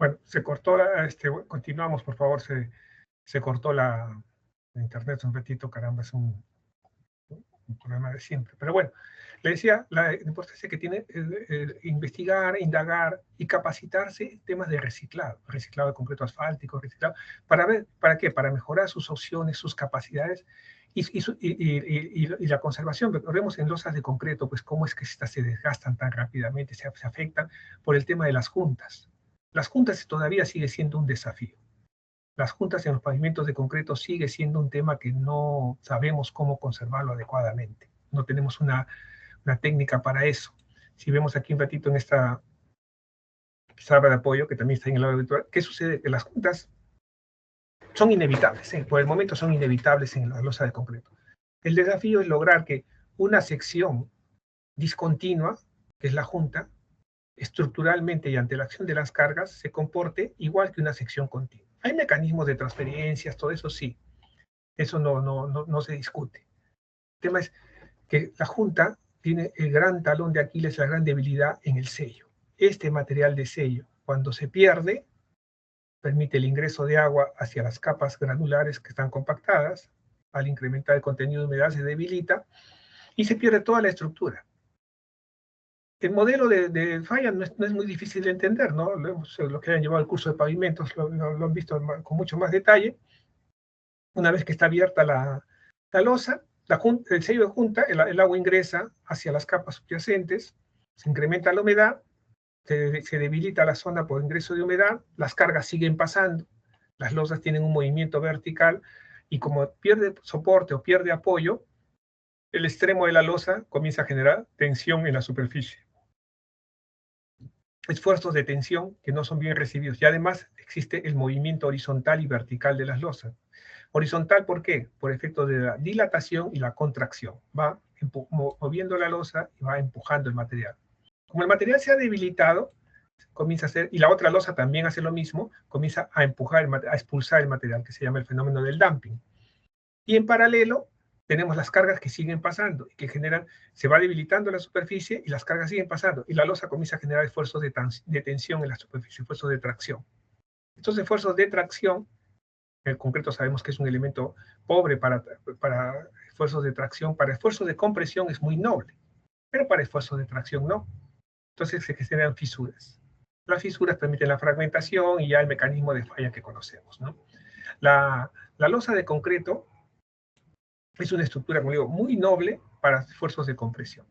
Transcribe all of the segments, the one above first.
Bueno, se cortó, continuamos, por favor, se cortó la internet un ratito, caramba, es un problema de siempre. Pero bueno, le decía la importancia que tiene investigar, indagar y capacitarse en temas de reciclado de concreto asfáltico, reciclado, para ver, ¿para qué? Para mejorar sus opciones, sus capacidades y la conservación. Recordemos en losas de concreto, pues cómo es que estas se desgastan tan rápidamente, se afectan por el tema de las juntas. Las juntas todavía sigue siendo un desafío. Las juntas en los pavimentos de concreto sigue siendo un tema que no sabemos cómo conservarlo adecuadamente. No tenemos una técnica para eso. Si vemos aquí un ratito en esta sala de apoyo, que también está en el lado virtual, ¿qué sucede? Que las juntas son inevitables, ¿eh? Por el momento son inevitables en la losa de concreto. El desafío es lograr que una sección discontinua, que es la junta, estructuralmente y ante la acción de las cargas, se comporte igual que una sección continua. Hay mecanismos de transferencias, todo eso sí, eso no se discute. El tema es que la Junta tiene el gran talón de Aquiles, la gran debilidad en el sello. Este material de sello, cuando se pierde, permite el ingreso de agua hacia las capas granulares que están compactadas. Al incrementar el contenido de humedad se debilita y se pierde toda la estructura. El modelo de falla no es muy difícil de entender, ¿no? Los que hayan llevado el curso de pavimentos lo han visto con mucho más detalle. Una vez que está abierta la losa, el sello de junta, el agua ingresa hacia las capas subyacentes, se incrementa la humedad, se debilita la zona por ingreso de humedad, las cargas siguen pasando, las losas tienen un movimiento vertical y como pierde soporte o pierde apoyo, el extremo de la losa comienza a generar tensión en la superficie. Esfuerzos de tensión que no son bien recibidos y además existe el movimiento horizontal y vertical de las losas. Horizontal, ¿por qué? Por efecto de la dilatación y la contracción. Va moviendo la losa y va empujando el material. Como el material se ha debilitado, comienza a hacer, y la otra losa también hace lo mismo, comienza a empujar, a expulsar el material, que se llama el fenómeno del dumping. Y en paralelo, tenemos las cargas que siguen pasando y que generan, se va debilitando la superficie y las cargas siguen pasando. Y la losa comienza a generar esfuerzos de tensión en la superficie, esfuerzos de tracción. Estos esfuerzos de tracción, el concreto sabemos que es un elemento pobre para esfuerzos de tracción, para esfuerzos de compresión es muy noble, pero para esfuerzos de tracción no. Entonces se generan fisuras. Las fisuras permiten la fragmentación y ya el mecanismo de falla que conocemos, ¿no? La losa de concreto es una estructura, como digo, muy noble para esfuerzos de compresión.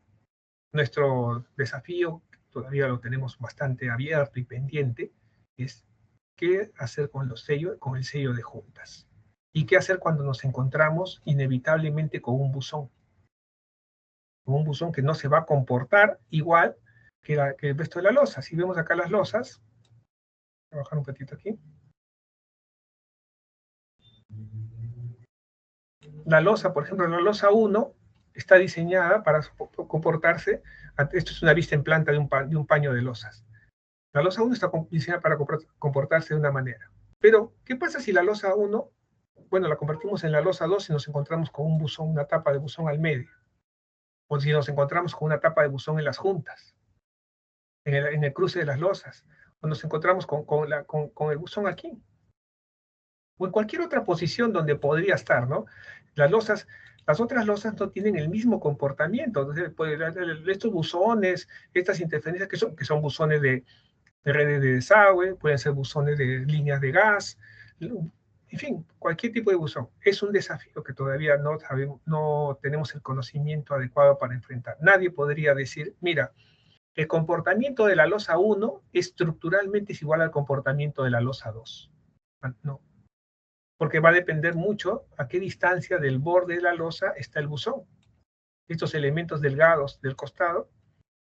Nuestro desafío, todavía lo tenemos bastante abierto y pendiente, es qué hacer con los sellos, con el sello de juntas. Y qué hacer cuando nos encontramos inevitablemente con un buzón. Con un buzón que no se va a comportar igual que el resto de la losa. Si vemos acá las losas, voy a bajar un poquito aquí. La losa, por ejemplo, la losa 1 está diseñada para comportarse, esto es una vista en planta de un paño de losas. La losa 1 está diseñada para comportarse de una manera. Pero, ¿qué pasa si la losa 1, bueno, la convertimos en la losa 2 y nos encontramos con un buzón, una tapa de buzón al medio? O si nos encontramos con una tapa de buzón en las juntas, en el cruce de las losas, o nos encontramos con el buzón aquí, o en cualquier otra posición donde podría estar, ¿no? Las otras losas no tienen el mismo comportamiento. Entonces, pues, estos buzones, estas interferencias que son buzones de redes de desagüe, pueden ser buzones de líneas de gas, en fin, cualquier tipo de buzón. Es un desafío que todavía no tenemos el conocimiento adecuado para enfrentar. Nadie podría decir, mira, el comportamiento de la losa 1 estructuralmente es igual al comportamiento de la losa 2. No, porque va a depender mucho a qué distancia del borde de la losa está el buzón. Estos elementos delgados del costado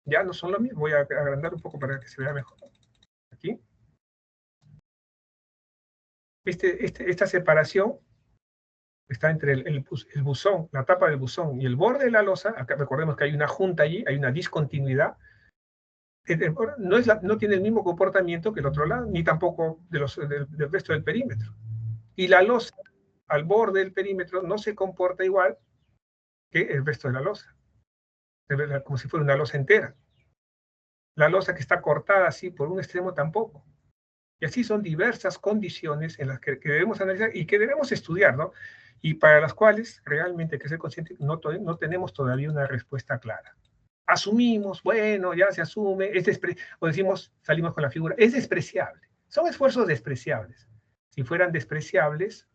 ya no son lo mismo. Voy a agrandar un poco para que se vea mejor. Aquí. Esta separación está entre el buzón, la tapa del buzón y el borde de la losa. Acá recordemos que hay una junta allí, hay una discontinuidad. No tiene el mismo comportamiento que el otro lado, ni tampoco del resto del perímetro. Y la losa al borde del perímetro no se comporta igual que el resto de la losa, como si fuera una losa entera. La losa que está cortada así por un extremo tampoco. Y así son diversas condiciones en las que debemos analizar y que debemos estudiar, ¿no? Y para las cuales realmente hay que ser consciente, no tenemos todavía una respuesta clara. Asumimos, bueno, ya se asume, o decimos, salimos con la figura, es despreciable. Son esfuerzos despreciables. Si fueran despreciables,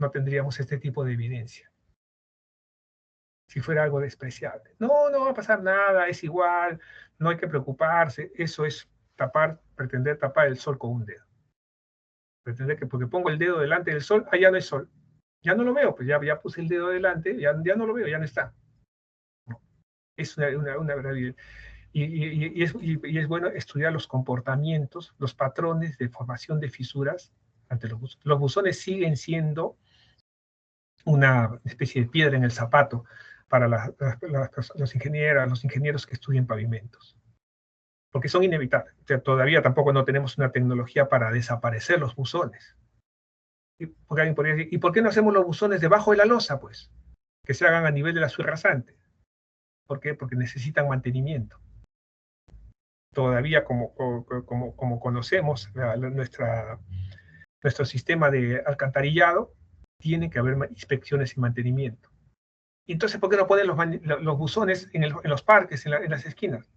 no tendríamos este tipo de evidencia. Si fuera algo despreciable. No, no va a pasar nada, es igual, no hay que preocuparse. Eso es pretender tapar el sol con un dedo. Pretender que porque pongo el dedo delante del sol, ya no hay sol. Ya no lo veo, pues ya puse el dedo delante, ya no lo veo, ya no está. No. Es una verdad. Y es bueno estudiar los comportamientos, los patrones de formación de fisuras ante los buzones. Los buzones siguen siendo una especie de piedra en el zapato para los ingenieros que estudian pavimentos, porque son inevitables. O sea, todavía tampoco no tenemos una tecnología para desaparecer los buzones. Porque alguien podría decir, ¿y por qué no hacemos los buzones debajo de la losa, pues? Que se hagan a nivel de la suite rasante. ¿Por qué? Porque necesitan mantenimiento. Todavía, como conocemos nuestro sistema de alcantarillado, tiene que haber inspecciones y mantenimiento. Entonces, ¿por qué no ponen los buzones en los parques, en las esquinas?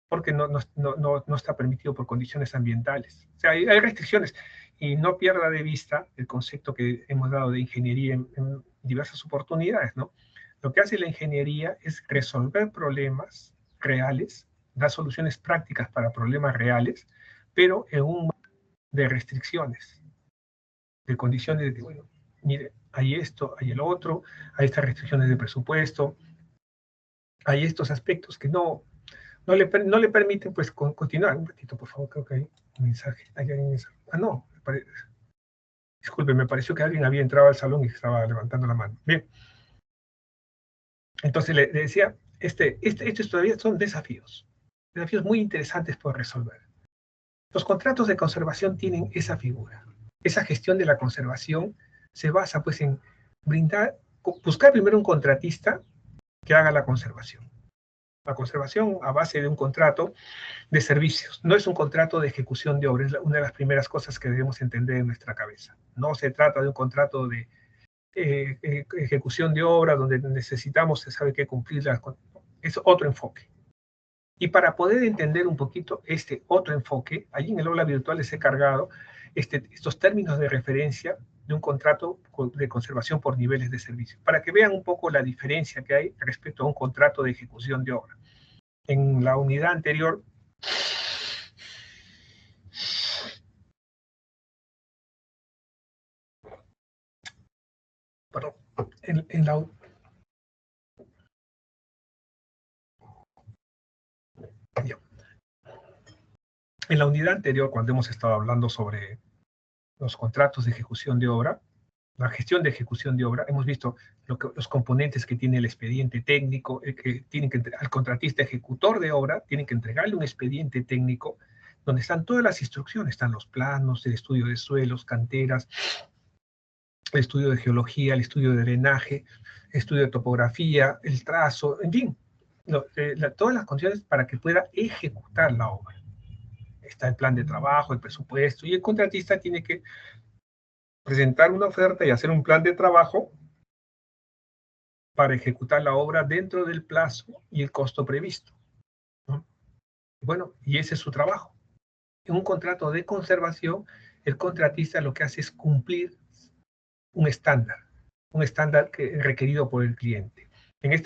Porque no está permitido por condiciones ambientales. O sea, hay restricciones. Y no pierda de vista el concepto que hemos dado de ingeniería en diversas oportunidades, ¿no? Lo que hace la ingeniería es resolver problemas reales, dar soluciones prácticas para problemas reales, pero en un marco de restricciones, de condiciones de, bueno, mire, hay esto, hay el otro, hay estas restricciones de presupuesto, hay estos aspectos que no le permiten pues continuar. Un ratito, por favor, creo que hay un mensaje. ¿Hay alguien mensaje? Ah, no, disculpe, me pareció que alguien había entrado al salón y estaba levantando la mano. Bien. Entonces le decía, estos todavía son desafíos muy interesantes por resolver. Los contratos de conservación tienen esa figura. Esa gestión de la conservación se basa pues en buscar primero un contratista que haga la conservación. La conservación a base de un contrato de servicios. No es un contrato de ejecución de obra, es una de las primeras cosas que debemos entender en nuestra cabeza. No se trata de un contrato de ejecución de obra donde necesitamos, se sabe que cumplirla. Es otro enfoque. Y para poder entender un poquito este otro enfoque, allí en el aula virtual les he cargado estos términos de referencia de un contrato de conservación por niveles de servicio, para que vean un poco la diferencia que hay respecto a un contrato de ejecución de obra. En la unidad anterior, perdón, en la unidad anterior, cuando hemos estado hablando sobre los contratos de ejecución de obra, la gestión de ejecución de obra, hemos visto los componentes que tiene el expediente técnico, que tienen que al contratista ejecutor de obra, tienen que entregarle un expediente técnico donde están todas las instrucciones, están los planos, el estudio de suelos, canteras, el estudio de geología, el estudio de drenaje, el estudio de topografía, el trazo, en fin, todas las condiciones para que pueda ejecutar la obra. Está el plan de trabajo, el presupuesto, y el contratista tiene que presentar una oferta y hacer un plan de trabajo para ejecutar la obra dentro del plazo y el costo previsto, ¿no? Bueno, y ese es su trabajo. En un contrato de conservación, el contratista lo que hace es cumplir un estándar requerido por el cliente.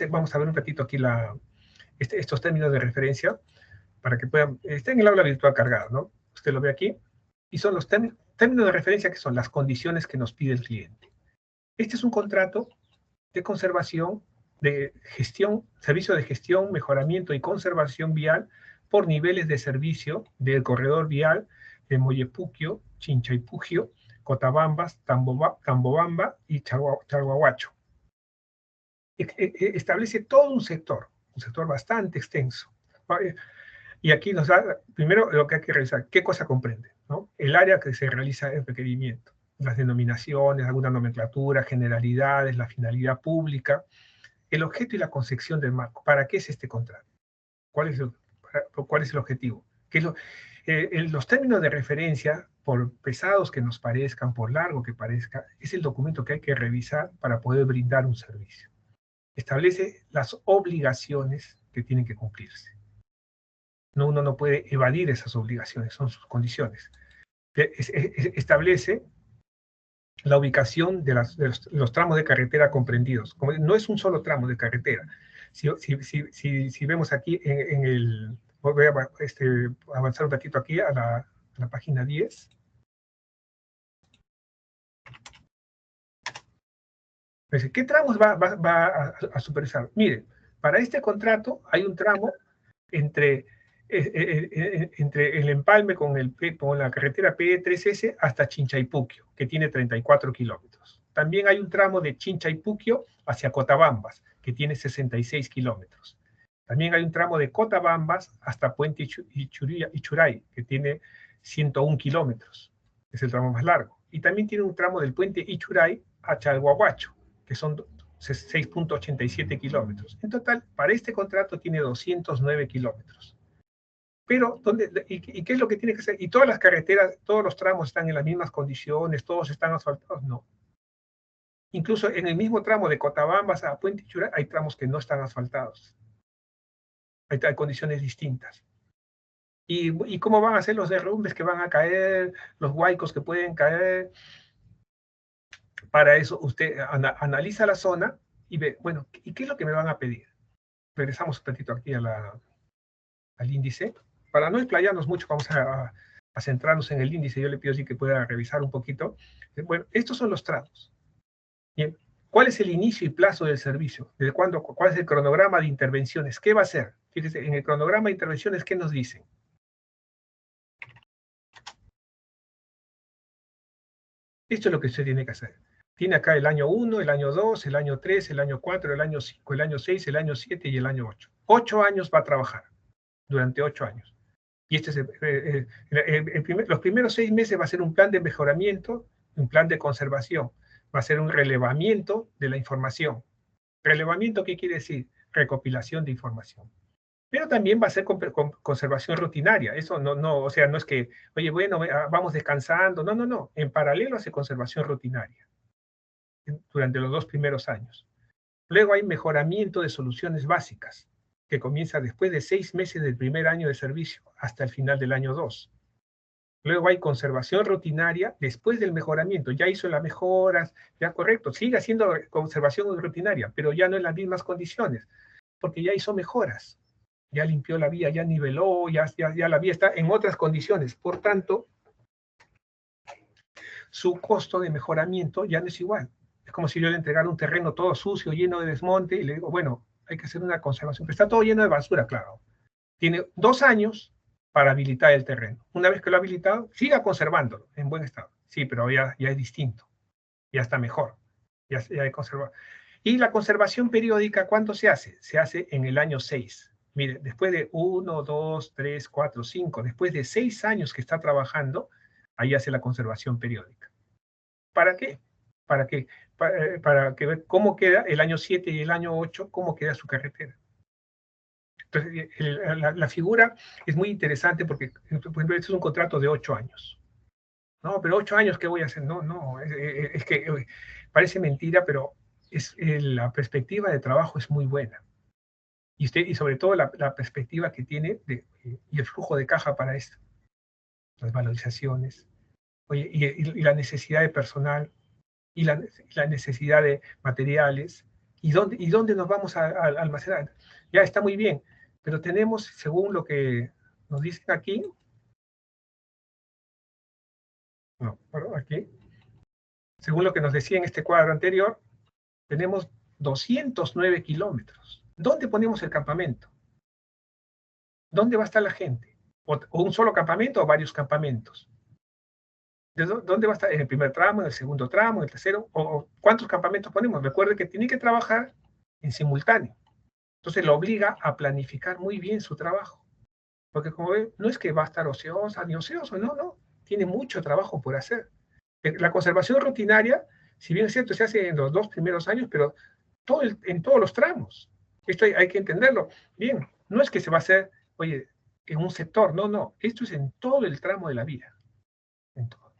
Vamos a ver un ratito aquí estos términos de referencia para que puedan, está en el aula virtual cargado, ¿no? Usted lo ve aquí, y son los términos de referencia que son las condiciones que nos pide el cliente. Este es un contrato de conservación, de gestión, servicio de gestión, mejoramiento y conservación vial por niveles de servicio del corredor vial de Mollepuquio, Chinchaypugio, Cotabambas, Tambobamba y Chalhuahuacho. Establece todo un sector bastante extenso. Y aquí nos da, primero, lo que hay que revisar, qué cosa comprende, ¿no? El área que se realiza el requerimiento, las denominaciones, alguna nomenclatura, generalidades, la finalidad pública, el objeto y la concepción del marco. ¿Para qué es este contrato? ¿Cuál es el objetivo? Los términos de referencia, por pesados que nos parezcan, por largo que parezca, es el documento que hay que revisar para poder brindar un servicio. Establece las obligaciones que tienen que cumplirse. No, uno no puede evadir esas obligaciones, son sus condiciones. Establece la ubicación de los tramos de carretera comprendidos. Como no es un solo tramo de carretera. Si vemos aquí en el... Voy a avanzar un ratito aquí a la página 10. ¿Qué tramos va a supervisar? Miren, para este contrato hay un tramo entre el empalme con la carretera PE3S hasta Chinchaypuquio, que tiene 34 kilómetros. También hay un tramo de Chinchaypuquio hacia Cotabambas, que tiene 66 kilómetros. También hay un tramo de Cotabambas hasta Puente Ichuray, que tiene 101 kilómetros. Es el tramo más largo. Y también tiene un tramo del Puente Ichuray a Chalhuahuacho, que son 6.87 kilómetros. En total, para este contrato tiene 209 kilómetros. Pero, ¿y qué es lo que tiene que hacer? ¿Y todas las carreteras, todos los tramos están en las mismas condiciones, todos están asfaltados? No. Incluso en el mismo tramo de Cotabambas a Puente Ichuray hay tramos que no están asfaltados. Hay condiciones distintas. ¿Y cómo van a ser los derrumbes que van a caer, los huaicos que pueden caer? Para eso usted analiza la zona y ve, bueno, ¿y qué es lo que me van a pedir? Regresamos un ratito aquí al índice. Para no explayarnos mucho, vamos a centrarnos en el índice. Yo le pido así que pueda revisar un poquito. Bueno, estos son los tramos. Bien, ¿cuál es el inicio y plazo del servicio? ¿Desde cuándo? ¿Cuál es el cronograma de intervenciones? ¿Qué va a hacer? Fíjese, en el cronograma de intervenciones, ¿qué nos dicen? Esto es lo que usted tiene que hacer. Tiene acá el año 1, el año 2, el año 3, el año 4, el año 5, el año 6, el año 7 y el año 8. 8 años va a trabajar, durante 8 años. Y este es los primeros 6 meses va a ser un plan de mejoramiento, un plan de conservación. Va a ser un relevamiento de la información. ¿Relevamiento qué quiere decir? Recopilación de información. Pero también va a ser conservación rutinaria. Eso o sea, no es que, oye, bueno, vamos descansando. No, no, no. En paralelo hace conservación rutinaria durante los 2 primeros años. Luego hay mejoramiento de soluciones básicas, que comienza después de 6 meses del primer año de servicio hasta el final del año 2. Luego hay conservación rutinaria después del mejoramiento. Ya hizo las mejoras, ya correcto, sigue haciendo conservación rutinaria, pero ya no en las mismas condiciones, porque ya hizo mejoras. Ya limpió la vía, ya niveló, ya la vía está en otras condiciones. Por tanto, su costo de mejoramiento ya no es igual. Es como si yo le entregara un terreno todo sucio, lleno de desmonte, y le digo, bueno, hay que hacer una conservación. Pero está todo lleno de basura, claro. Tiene 2 años para habilitar el terreno. Una vez que lo ha habilitado, siga conservándolo en buen estado. Sí, pero ya es distinto. Ya está mejor. Ya hay conservado. Y la conservación periódica, ¿cuándo se hace? Se hace en el año 6. Mire, después de 1, 2, 3, 4, 5, después de 6 años que está trabajando, ahí hace la conservación periódica. ¿Para qué? Para que ver cómo queda el año 7 y el año 8, cómo queda su carretera. Entonces, la figura es muy interesante porque, por ejemplo, este es un contrato de 8 años. No, pero 8 años, ¿qué voy a hacer? No, es que parece mentira, pero la perspectiva de trabajo es muy buena. Y sobre todo la perspectiva que tiene y el flujo de caja para esto. Las valorizaciones, oye, y la necesidad de personal, y la necesidad de materiales, y dónde nos vamos a almacenar. Ya está muy bien, pero tenemos, según lo que nos dicen aquí, no, bueno, aquí, según lo que nos decía en este cuadro anterior, tenemos 209 kilómetros. ¿Dónde ponemos el campamento? ¿Dónde va a estar la gente? ¿O un solo campamento o varios campamentos? ¿Dónde va a estar? ¿En el primer tramo, en el segundo tramo, en el tercero? ¿O cuántos campamentos ponemos? Recuerde que tiene que trabajar en simultáneo. Entonces lo obliga a planificar muy bien su trabajo. Porque como ve, no es que va a estar ociosa ni ocioso, no. Tiene mucho trabajo por hacer. La conservación rutinaria, si bien es cierto, se hace en los 2 primeros años, pero en todos los tramos. Esto hay que entenderlo. Bien, no es que se va a hacer, oye, en un sector, no, esto es en todo el tramo de la vía.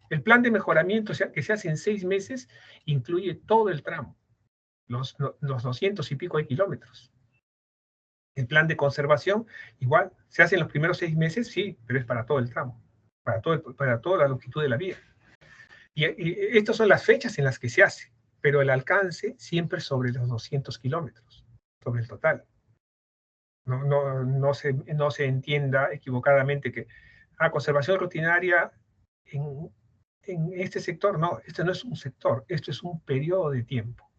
El plan de mejoramiento que se hace en 6 meses incluye todo el tramo, los 200 y pico de kilómetros. El plan de conservación, igual, se hace en los primeros 6 meses, sí, pero es para todo el tramo, para toda la longitud de la vía. Y estas son las fechas en las que se hace, pero el alcance siempre sobre los 200 kilómetros, sobre el total. No se entienda equivocadamente que conservación rutinaria en este sector. No, este no es un sector, esto es un periodo de tiempo.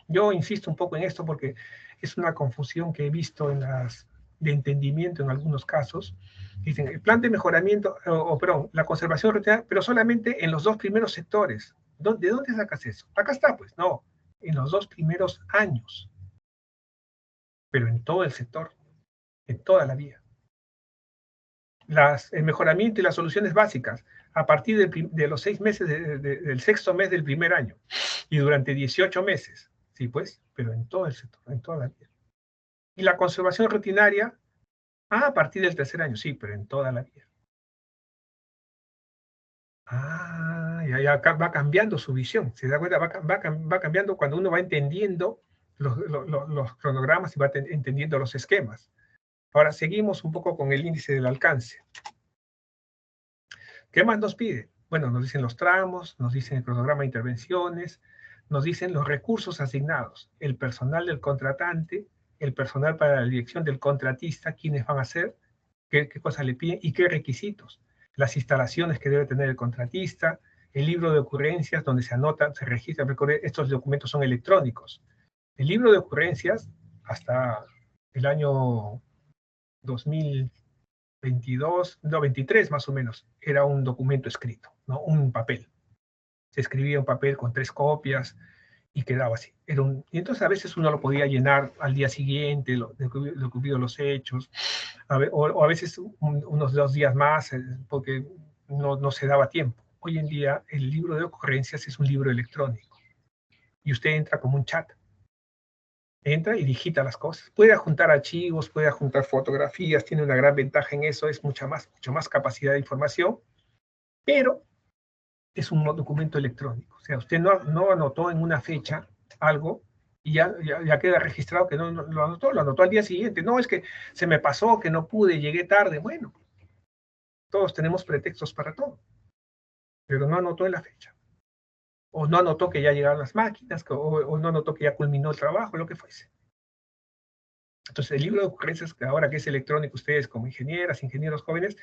Yo insisto un poco en esto porque es una confusión que he visto de entendimiento en algunos casos. Dicen, el plan de mejoramiento, perdón, la conservación rutinaria, pero solamente en los 2 primeros sectores. ¿De dónde sacas eso? Acá está, pues, no, en los 2 primeros años, pero en todo el sector, en toda la vía. El mejoramiento y las soluciones básicas a partir de los 6 meses del 6º mes del primer año y durante 18 meses, sí, pues, pero en todo el sector, en toda la vía. Y la conservación rutinaria a partir del 3er año, sí, pero en toda la vía. Ya va cambiando su visión, se da cuenta, va cambiando cuando uno va entendiendo los cronogramas y va entendiendo los esquemas. Ahora seguimos un poco con el índice del alcance. ¿Qué más nos pide? Bueno, nos dicen los tramos, nos dicen el cronograma de intervenciones, nos dicen los recursos asignados, el personal del contratante, el personal para la dirección del contratista, quiénes van a ser, qué cosas le piden y qué requisitos, las instalaciones que debe tener el contratista, el libro de ocurrencias donde se anota, se registra, estos documentos son electrónicos. El libro de ocurrencias, hasta el año 23 más o menos, era un documento escrito, ¿no? Un papel. Se escribía un papel con 3 copias y quedaba así. Y entonces a veces uno lo podía llenar al día siguiente, lo que hubieron los hechos, o a veces unos 2 días más, porque no se daba tiempo. Hoy en día el libro de ocurrencias es un libro electrónico y usted entra como un chat. Entra y digita las cosas. Puede adjuntar archivos, puede adjuntar fotografías, tiene una gran ventaja en eso, es mucho más capacidad de información, pero es un documento electrónico. O sea, usted no anotó en una fecha algo y ya queda registrado que no lo anotó al día siguiente. No, es que se me pasó, que no pude, llegué tarde. Bueno, todos tenemos pretextos para todo, pero no anotó en la fecha. O no anotó que ya llegaron las máquinas, o no anotó que ya culminó el trabajo, lo que fuese. Entonces, el libro de ocurrencias, que ahora que es electrónico, ustedes como ingenieros jóvenes,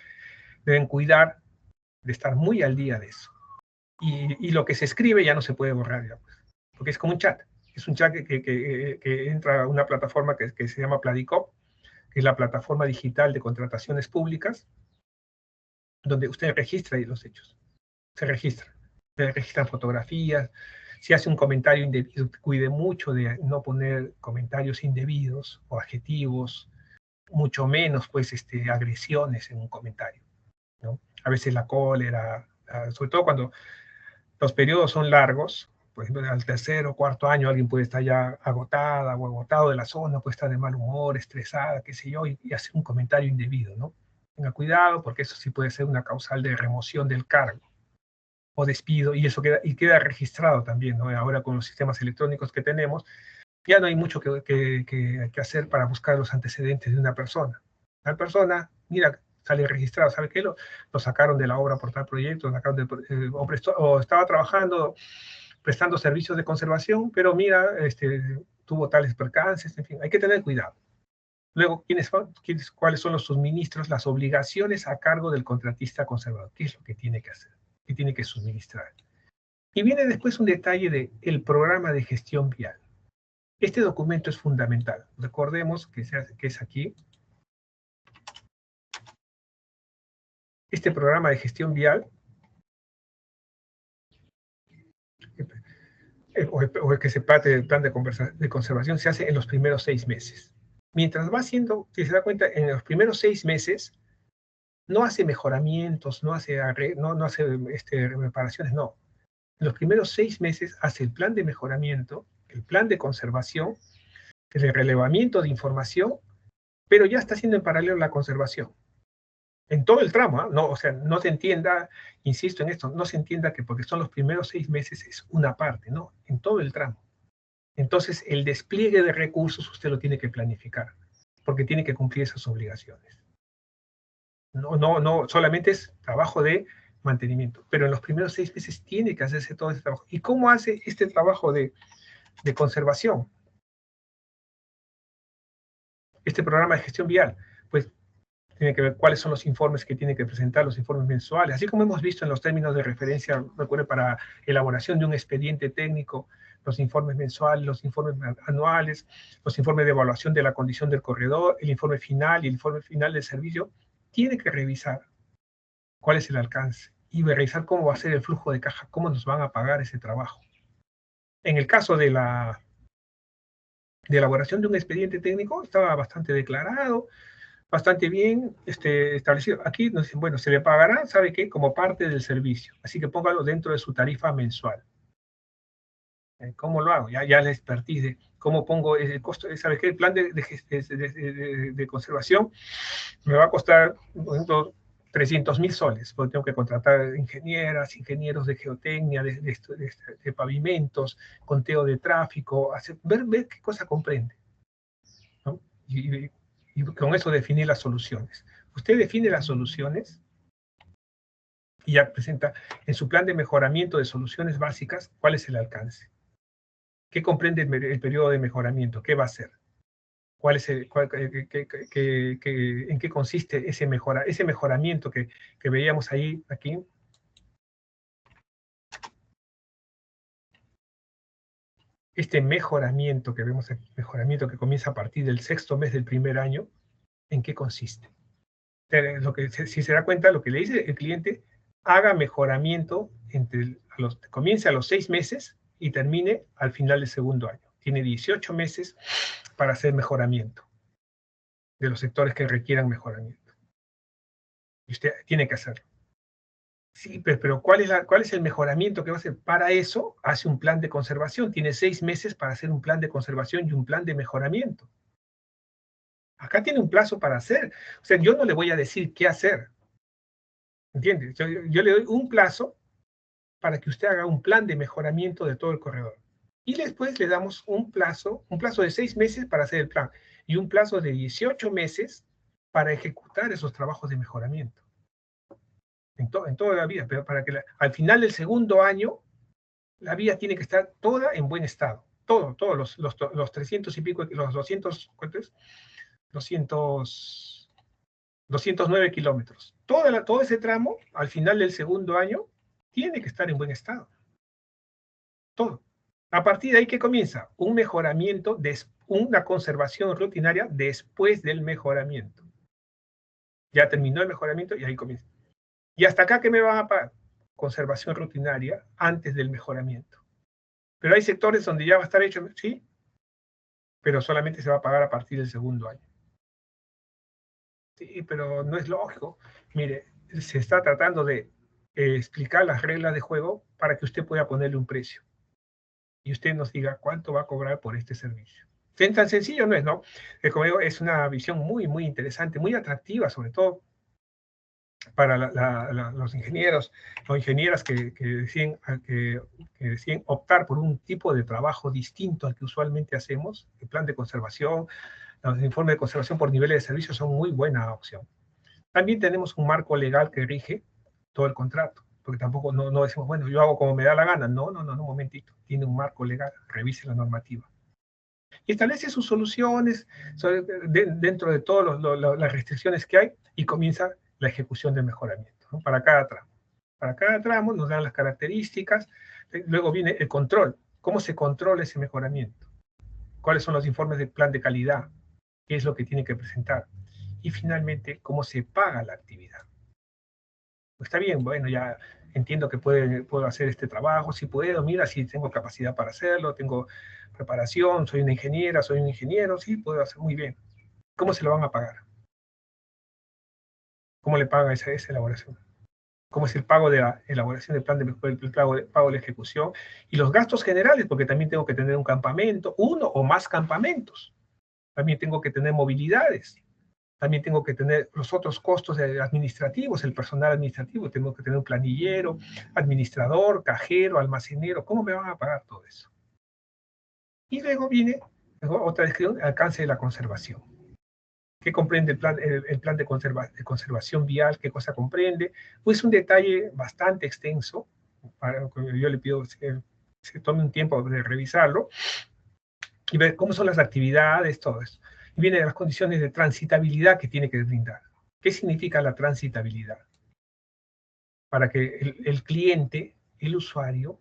deben cuidar de estar muy al día de eso. Y lo que se escribe ya no se puede borrar, ya, pues, porque es como un chat. Es un chat que entra a una plataforma que se llama Pladicop, que es la plataforma digital de contrataciones públicas, donde usted registra ahí los hechos. Se registran fotografías. Si hace un comentario indebido, cuide mucho de no poner comentarios indebidos o adjetivos, mucho menos pues agresiones en un comentario, ¿no? A veces la cólera, sobre todo cuando los periodos son largos, por ejemplo, al 3er o 4.º año alguien puede estar ya agotada o agotado de la zona, puede estar de mal humor, estresada, qué sé yo, y hacer un comentario indebido, ¿no? Tenga cuidado porque eso sí puede ser una causal de remoción del cargo o despido, y eso queda registrado también, ¿no? Ahora con los sistemas electrónicos que tenemos, ya no hay mucho que hacer para buscar los antecedentes de una persona. La persona, mira, sale registrado, ¿sabe qué? Lo sacaron de la obra por tal proyecto, o estaba trabajando, prestando servicios de conservación, pero mira, tuvo tales percances, en fin, hay que tener cuidado. Luego, ¿cuáles son los suministros, las obligaciones a cargo del contratista conservador? ¿Qué es lo que tiene que hacer? ¿Qué tiene que suministrar? Y viene después un detalle del programa de gestión vial. Este documento es fundamental. Recordemos que es aquí. Este programa de gestión vial, o el que se parte del plan de conservación, se hace en los primeros 6 meses. Mientras va haciendo, si se da cuenta, en los primeros 6 meses, no hace mejoramientos, no hace reparaciones, no. En los primeros 6 meses hace el plan de mejoramiento, el plan de conservación, el relevamiento de información, pero ya está haciendo en paralelo la conservación. En todo el tramo, ¿ah? No, o sea, no se entienda, insisto en esto, no se entienda que porque son los primeros 6 meses es una parte, no, en todo el tramo. Entonces, el despliegue de recursos usted lo tiene que planificar, porque tiene que cumplir esas obligaciones. No, solamente es trabajo de mantenimiento, pero en los primeros 6 meses tiene que hacerse todo ese trabajo. ¿Y cómo hace este trabajo de conservación? Este programa de gestión vial, pues tiene que ver cuáles son los informes que tiene que presentar, los informes mensuales, así como hemos visto en los términos de referencia, recuerde, para elaboración de un expediente técnico, los informes mensuales, los informes anuales, los informes de evaluación de la condición del corredor, el informe final y el informe final del servicio, tiene que revisar cuál es el alcance y revisar cómo va a ser el flujo de caja, cómo nos van a pagar ese trabajo. En el caso de la elaboración de un expediente técnico, estaba bastante declarado, bastante bien establecido. Aquí nos dicen, bueno, se le pagará, ¿sabe qué? Como parte del servicio. Así que póngalo dentro de su tarifa mensual. ¿Cómo lo hago? Ya la expertise de cómo pongo el costo. ¿Sabe qué? El plan de conservación me va a costar, por ejemplo, 300.000 soles, porque tengo que contratar ingenieras, ingenieros de geotecnia, de pavimentos, conteo de tráfico, ver qué cosa comprende, ¿no? Y con eso definir las soluciones. Usted define las soluciones y ya presenta en su plan de mejoramiento de soluciones básicas cuál es el alcance. ¿Qué comprende el periodo de mejoramiento? ¿Qué va a hacer? ¿Cuál es ¿En qué consiste ese mejoramiento que veíamos ahí, aquí? Este mejoramiento que vemos aquí, mejoramiento que comienza a partir del 6º mes del primer año, ¿en qué consiste? Si se da cuenta, lo que le dice el cliente, haga mejoramiento comience a los 6 meses y termine al final del segundo año. Tiene 18 meses para hacer mejoramiento de los sectores que requieran mejoramiento. Y usted tiene que hacerlo. Sí, pero ¿cuál es el mejoramiento que va a hacer? Para eso hace un plan de conservación. Tiene 6 meses para hacer un plan de conservación y un plan de mejoramiento. Acá tiene un plazo para hacer. O sea, yo no le voy a decir qué hacer. ¿Entiendes? Yo le doy un plazo para que usted haga un plan de mejoramiento de todo el corredor. Y después le damos un plazo de 6 meses para hacer el plan y un plazo de 18 meses para ejecutar esos trabajos de mejoramiento. En toda la vía, pero para que al final del segundo año, la vía tiene que estar toda en buen estado. Todos los 300 y pico, los 200, ¿cuánto es? 209 kilómetros. Todo ese tramo, al final del segundo año, tiene que estar en buen estado. Todo. A partir de ahí, ¿qué comienza? Un mejoramiento, una conservación rutinaria después del mejoramiento. Ya terminó el mejoramiento y ahí comienza. ¿Y hasta acá qué me van a pagar? Conservación rutinaria antes del mejoramiento. Pero hay sectores donde ya va a estar hecho, sí, pero solamente se va a pagar a partir del segundo año. Sí, pero no es lógico. Mire, se está tratando de explicar las reglas de juego para que usted pueda ponerle un precio. Y usted nos diga cuánto va a cobrar por este servicio. Tan sencillo no es, ¿no? Como digo, es una visión muy, muy interesante, muy atractiva, sobre todo para los ingenieros o ingenieras que deciden optar por un tipo de trabajo distinto al que usualmente hacemos. El plan de conservación, los informes de conservación por niveles de servicio son muy buena opción. También tenemos un marco legal que rige todo el contrato, porque tampoco no decimos, bueno, yo hago como me da la gana. No, un momentito. Tiene un marco legal, revise la normativa. Y establece sus soluciones dentro de todas las restricciones que hay y comienza la ejecución del mejoramiento, ¿no? Para cada tramo. Para cada tramo nos dan las características, luego viene el control. ¿Cómo se controla ese mejoramiento? ¿Cuáles son los informes de plan de calidad? ¿Qué es lo que tiene que presentar? Y finalmente, ¿cómo se paga la actividad? Está bien, bueno, ya entiendo que puedo hacer este trabajo, si puedo, mira, si tengo capacidad para hacerlo, tengo preparación, soy una ingeniera, soy un ingeniero, sí, puedo hacer muy bien. ¿Cómo se lo van a pagar? ¿Cómo le pagan esa elaboración? ¿Cómo es el pago de la elaboración del plan el pago de la ejecución? Y los gastos generales, porque también tengo que tener un campamento, uno o más campamentos. También tengo que tener movilidades. también tengo que tener los otros costos administrativos, el personal administrativo, tengo que tener un planillero, administrador, cajero, almacenero, ¿cómo me van a pagar todo eso? Y luego viene otra descripción, alcance de la conservación. ¿Qué comprende el plan de conservación vial? ¿Qué cosa comprende? Pues un detalle bastante extenso, yo le pido que se tome un tiempo de revisarlo, y ver cómo son las actividades, todo eso. Y vienen las condiciones de transitabilidad que tiene que brindar. ¿Qué significa la transitabilidad? Para que el cliente, el usuario,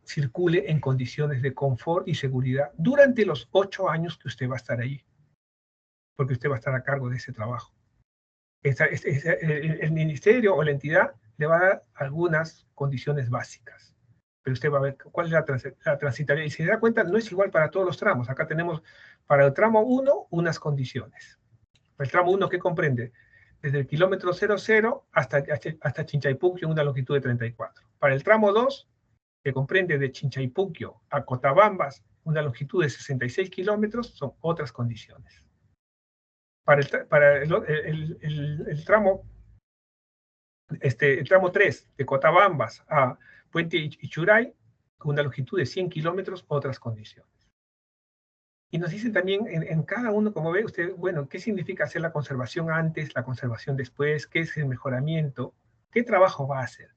circule en condiciones de confort y seguridad durante los 8 años que usted va a estar ahí, porque usted va a estar a cargo de ese trabajo. El ministerio o la entidad le va a dar algunas condiciones básicas, pero usted va a ver cuál es la transitabilidad. Y si se da cuenta, no es igual para todos los tramos. Acá tenemos para el tramo 1 unas condiciones. El tramo 1, ¿qué comprende? Desde el kilómetro 00 hasta Chinchaypuquio en una longitud de 34. Para el tramo 2, que comprende de Chinchaypuquio a Cotabambas, una longitud de 66 kilómetros, son otras condiciones. Para el tramo el tramo 3, de Cotabambas a Puente Ichuray, con una longitud de 100 kilómetros, otras condiciones. Y nos dicen también en cada uno, como ve usted, bueno, ¿qué significa hacer la conservación antes, la conservación después? ¿Qué es el mejoramiento? ¿Qué trabajo va a hacer?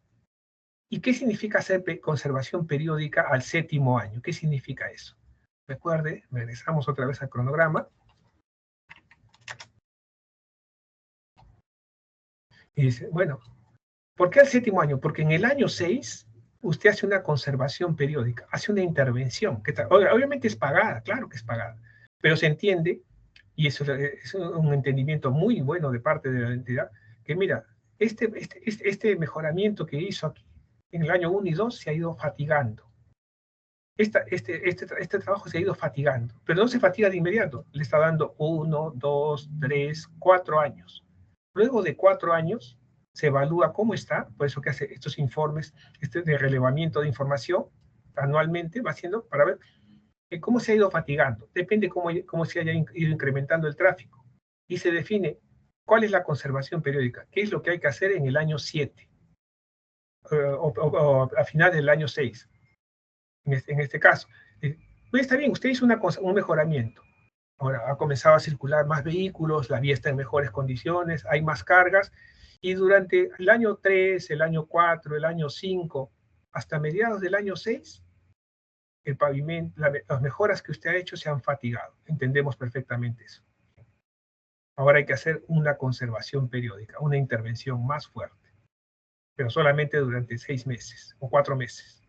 ¿Y qué significa hacer conservación periódica al 7º año? ¿Qué significa eso? Recuerde, regresamos otra vez al cronograma. Y dice, bueno, ¿por qué al 7º año? Porque en el año 6 usted hace una conservación periódica, hace una intervención, que obviamente es pagada, claro que es pagada, pero se entiende, y eso es un entendimiento muy bueno de parte de la entidad, que mira, este mejoramiento que hizo aquí en el año 1 y 2 se ha ido fatigando. Este trabajo se ha ido fatigando, pero no se fatiga de inmediato, le está dando 1, 2, 3, 4 años. Luego de 4 años, se evalúa cómo está, por eso que hace estos informes de relevamiento de información anualmente, va haciendo para ver cómo se ha ido fatigando. Depende cómo se haya ido incrementando el tráfico. Y se define cuál es la conservación periódica, qué es lo que hay que hacer en el año 7 o a final del año 6, en este caso. Pues está bien, usted hizo un mejoramiento. Ahora ha comenzado a circular más vehículos, la vía está en mejores condiciones, hay más cargas, y durante el año 3, el año 4, el año 5, hasta mediados del año 6, el pavimento, las mejoras que usted ha hecho se han fatigado. Entendemos perfectamente eso. Ahora hay que hacer una conservación periódica, una intervención más fuerte, pero solamente durante 6 meses o 4 meses.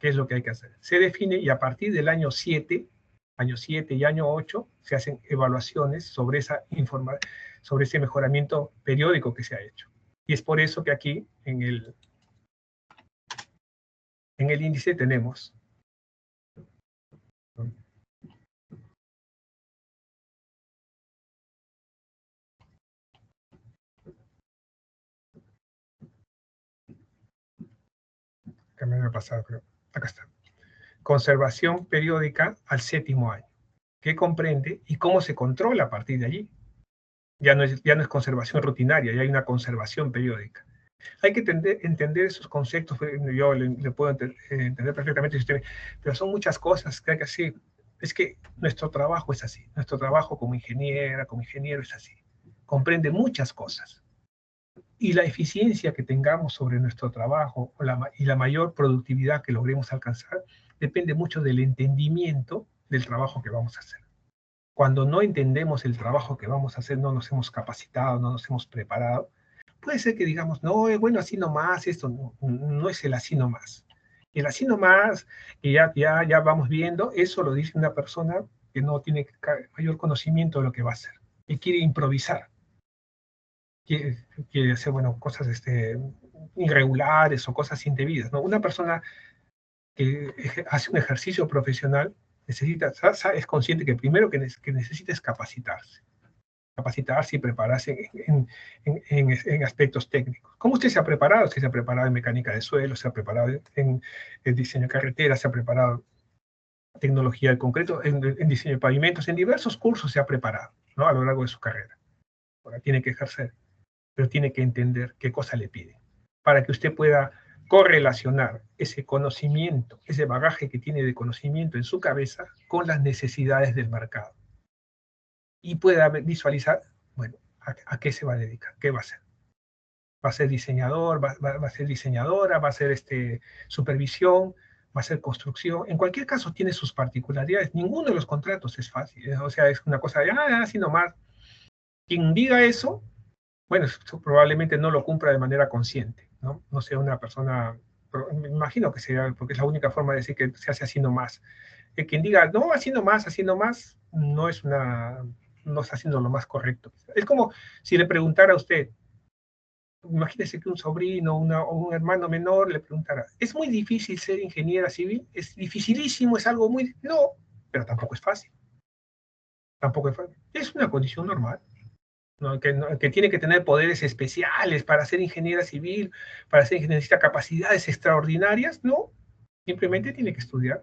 ¿Qué es lo que hay que hacer? Se define y a partir del año 7 y año 8 se hacen evaluaciones sobre sobre ese mejoramiento periódico que se ha hecho. Y es por eso que aquí en el índice tenemos que me había pasado, creo. Acá está. Conservación periódica al 7º año. ¿Qué comprende y cómo se controla a partir de allí? Ya no es conservación rutinaria, ya hay una conservación periódica. Hay que entender esos conceptos, yo le puedo entender perfectamente, pero son muchas cosas que hay que hacer. Es que nuestro trabajo es así, nuestro trabajo como ingeniera, como ingeniero es así. Comprende muchas cosas. Y la eficiencia que tengamos sobre nuestro trabajo y la mayor productividad que logremos alcanzar depende mucho del entendimiento del trabajo que vamos a hacer. Cuando no entendemos el trabajo que vamos a hacer, no nos hemos capacitado, no nos hemos preparado, puede ser que digamos, no, bueno, así nomás, esto no es el así nomás. El así nomás, que ya vamos viendo, eso lo dice una persona que no tiene mayor conocimiento de lo que va a hacer, y quiere improvisar, quiere hacer, bueno, cosas irregulares o cosas indebidas, ¿no? Una persona que hace un ejercicio profesional es consciente que primero que necesita es capacitarse y prepararse en aspectos técnicos. ¿Cómo usted se ha preparado? Usted se ha preparado en mecánica de suelo, se ha preparado en diseño de carreteras, se ha preparado en tecnología del concreto, en diseño de pavimentos, en diversos cursos se ha preparado, ¿no? A lo largo de su carrera. Ahora tiene que ejercer, pero tiene que entender qué cosa le pide, para que usted pueda correlacionar ese conocimiento, ese bagaje que tiene de conocimiento en su cabeza con las necesidades del mercado. Y pueda visualizar, bueno, a qué se va a dedicar, qué va a hacer. Va a ser diseñador, va a ser diseñadora, va a ser supervisión, va a ser construcción. En cualquier caso tiene sus particularidades. Ninguno de los contratos es fácil. O sea, es una cosa de, así nomás. Quien diga eso, bueno, eso probablemente no lo cumpla de manera consciente, ¿no? No sea una persona, me imagino que sea, porque es la única forma de decir que se hace así nomás. Quien diga, no, así nomás, no es no está haciendo lo más correcto. Es como si le preguntara a usted, imagínese que un sobrino o un hermano menor le preguntara, ¿es muy difícil ser ingeniera civil? ¿Es dificilísimo? ¿Es algo muy...? No, pero tampoco es fácil. Tampoco es fácil. Es una condición normal. Que tiene que tener poderes especiales para ser ingeniera civil, para ser ingeniera, necesita capacidades extraordinarias, no, simplemente tiene que estudiar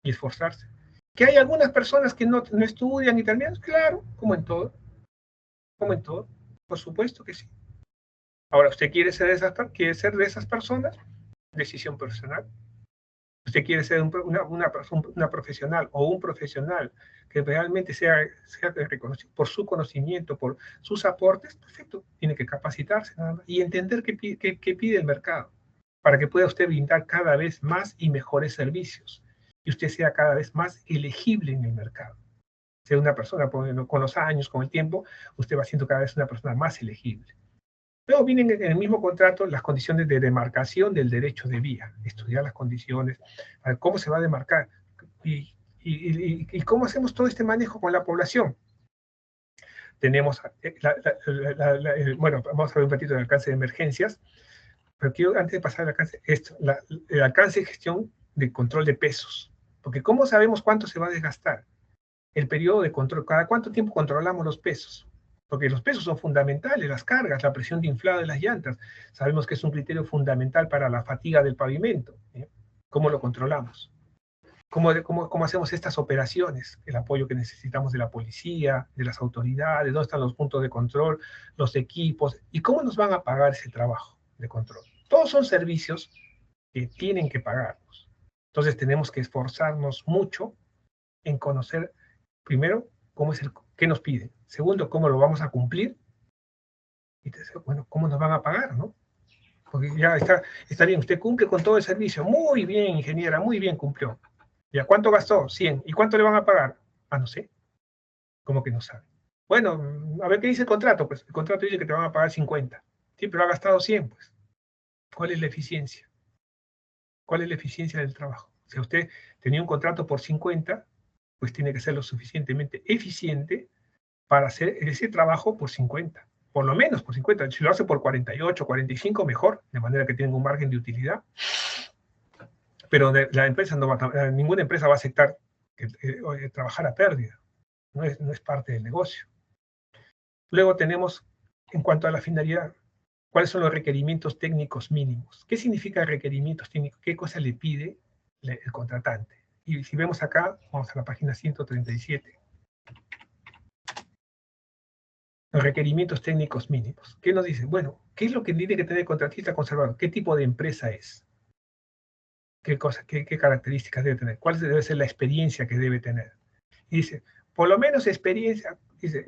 y esforzarse. Que hay algunas personas que no estudian y terminan, claro, como en todo, por supuesto que sí. Ahora, ¿usted quiere ser de esas personas? Decisión personal. ¿Usted quiere ser una profesional o un profesional que realmente sea reconocido por su conocimiento, por sus aportes? Perfecto, tiene que capacitarse nada más y entender qué pide el mercado para que pueda usted brindar cada vez más y mejores servicios y usted sea cada vez más elegible en el mercado. Sea una persona, con los años, con el tiempo, usted va siendo cada vez una persona más elegible. Luego vienen en el mismo contrato las condiciones de demarcación del derecho de vía, estudiar las condiciones, a ver cómo se va a demarcar y cómo hacemos todo este manejo con la población. Tenemos, bueno, vamos a ver un ratito el alcance de emergencias, pero quiero, antes de pasar al alcance, el alcance de gestión de control de pesos, porque ¿cómo sabemos cuánto se va a desgastar? El periodo de control, ¿cada cuánto tiempo controlamos los pesos? Porque los pesos son fundamentales, las cargas, la presión de inflado de las llantas. Sabemos que es un criterio fundamental para la fatiga del pavimento. ¿Cómo lo controlamos? ¿Cómo hacemos estas operaciones? El apoyo que necesitamos de la policía, de las autoridades, dónde están los puntos de control, los equipos, y cómo nos van a pagar ese trabajo de control. Todos son servicios que tienen que pagarnos. Entonces tenemos que esforzarnos mucho en conocer, primero, qué nos piden. Segundo, cómo lo vamos a cumplir. Y tercero, bueno, cómo nos van a pagar, ¿no? Porque ya está bien, usted cumple con todo el servicio. Muy bien, ingeniera, muy bien cumplió. ¿Ya cuánto gastó? 100. ¿Y cuánto le van a pagar? No sé. ¿Cómo que no sabe? Bueno, a ver qué dice el contrato. Pues el contrato dice que te van a pagar 50. Sí, pero ha gastado 100, pues. ¿Cuál es la eficiencia? ¿Cuál es la eficiencia del trabajo? Si usted tenía un contrato por 50, pues tiene que ser lo suficientemente eficiente para hacer ese trabajo por 50, por lo menos por 50. Si lo hace por 48, 45, mejor, de manera que tenga un margen de utilidad. Pero la empresa ninguna empresa va a aceptar trabajar a pérdida. No es parte del negocio. Luego tenemos, en cuanto a la finalidad, ¿cuáles son los requerimientos técnicos mínimos? ¿Qué significa requerimientos técnicos? ¿Qué cosa le pide el contratante? Y si vemos acá, vamos a la página 137. Los requerimientos técnicos mínimos. ¿Qué nos dice? Bueno, ¿qué es lo que tiene que tener el contratista conservador? ¿Qué tipo de empresa es? ¿Qué características debe tener? ¿Cuál debe ser la experiencia que debe tener? Y dice, por lo menos experiencia, dice,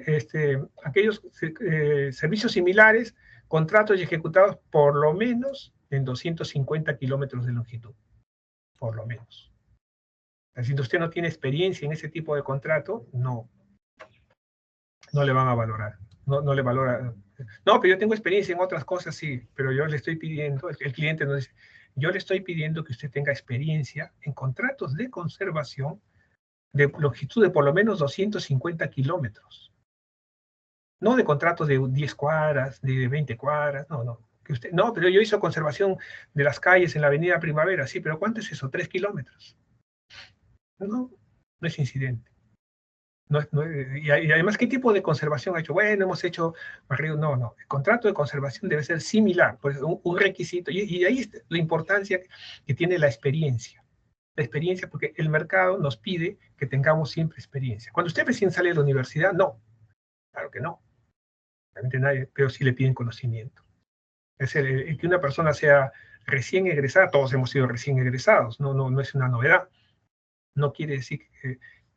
aquellos servicios similares, contratos y ejecutados por lo menos en 250 kilómetros de longitud. Por lo menos. Si usted no tiene experiencia en ese tipo de contrato, no le van a valorar. No le valora. No, pero yo tengo experiencia en otras cosas, sí, pero yo le estoy pidiendo, el cliente nos dice, yo le estoy pidiendo que usted tenga experiencia en contratos de conservación de longitud de por lo menos 250 kilómetros. No de contratos de 10 cuadras, de 20 cuadras, no. No, pero yo hice conservación de las calles en la avenida Primavera, sí, pero ¿cuánto es eso? 3 kilómetros. No es incidente. Y además, ¿qué tipo de conservación ha hecho? Bueno, hemos hecho barrido. No. El contrato de conservación debe ser similar, pues un requisito. Y ahí está la importancia que tiene la experiencia. La experiencia, porque el mercado nos pide que tengamos siempre experiencia. Cuando usted recién sale de la universidad, no. Claro que no. Realmente nadie, pero sí le piden conocimiento. Es el que una persona sea recién egresada, todos hemos sido recién egresados, no es una novedad. No quiere decir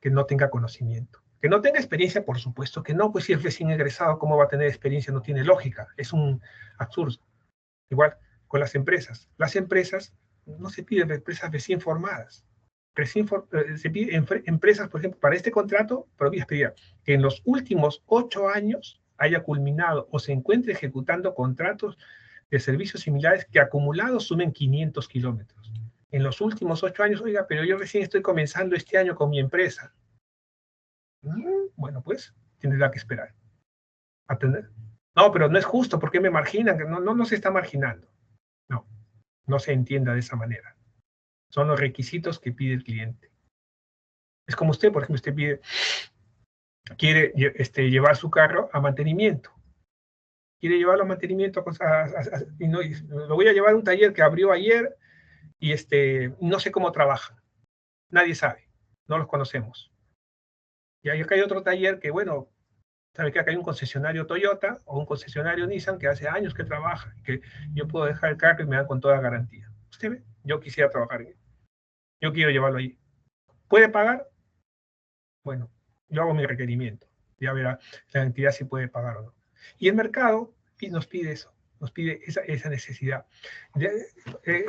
que no tenga conocimiento. Que no tenga experiencia, por supuesto que no, pues si es recién egresado, ¿cómo va a tener experiencia? No tiene lógica, es un absurdo. Igual con las empresas. Las empresas, no se piden empresas recién formadas. Se pide empresas, por ejemplo, para este contrato, pero voy a pedir que en los últimos 8 años haya culminado o se encuentre ejecutando contratos de servicios similares que acumulados sumen 500 kilómetros. En los últimos 8 años, oiga, pero yo recién estoy comenzando este año con mi empresa. Bueno, pues tendrá que esperar. Atender. No, pero no es justo, ¿por qué me marginan? No se está marginando. No, no se entienda de esa manera. Son los requisitos que pide el cliente. Es como usted, por ejemplo, quiere llevar su carro a mantenimiento. Quiere llevarlo a mantenimiento y lo voy a llevar a un taller que abrió ayer y no sé cómo trabaja. Nadie sabe, no los conocemos. Y acá hay otro taller que, bueno, sabe que acá hay un concesionario Toyota o un concesionario Nissan que hace años que trabaja, que yo puedo dejar el carro y me dan con toda garantía. Usted ve, yo quisiera trabajar en él. Yo quiero llevarlo ahí. ¿Puede pagar? Bueno, yo hago mi requerimiento. Ya verá la entidad si puede pagar o no. Y el mercado nos pide eso, nos pide esa necesidad.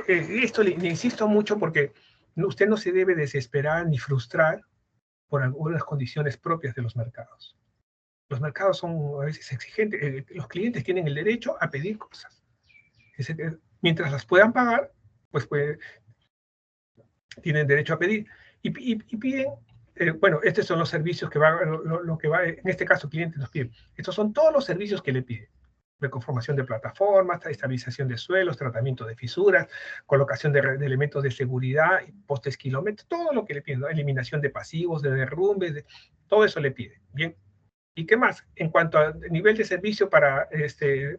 Esto le insisto mucho porque usted no se debe desesperar ni frustrar por algunas condiciones propias de los mercados. Los mercados son a veces exigentes. Los clientes tienen el derecho a pedir cosas. Mientras las puedan pagar, pues tienen derecho a pedir. Y piden, bueno, estos son los servicios que va, lo que va, en este caso, el cliente nos pide. Estos son todos los servicios que le pide. Reconformación de plataformas, estabilización de suelos, tratamiento de fisuras, colocación de elementos de seguridad, postes kilómetros, todo lo que le piden, ¿no? Eliminación de pasivos, de derrumbes, todo eso le pide. Bien. ¿Y qué más? En cuanto al nivel de servicio para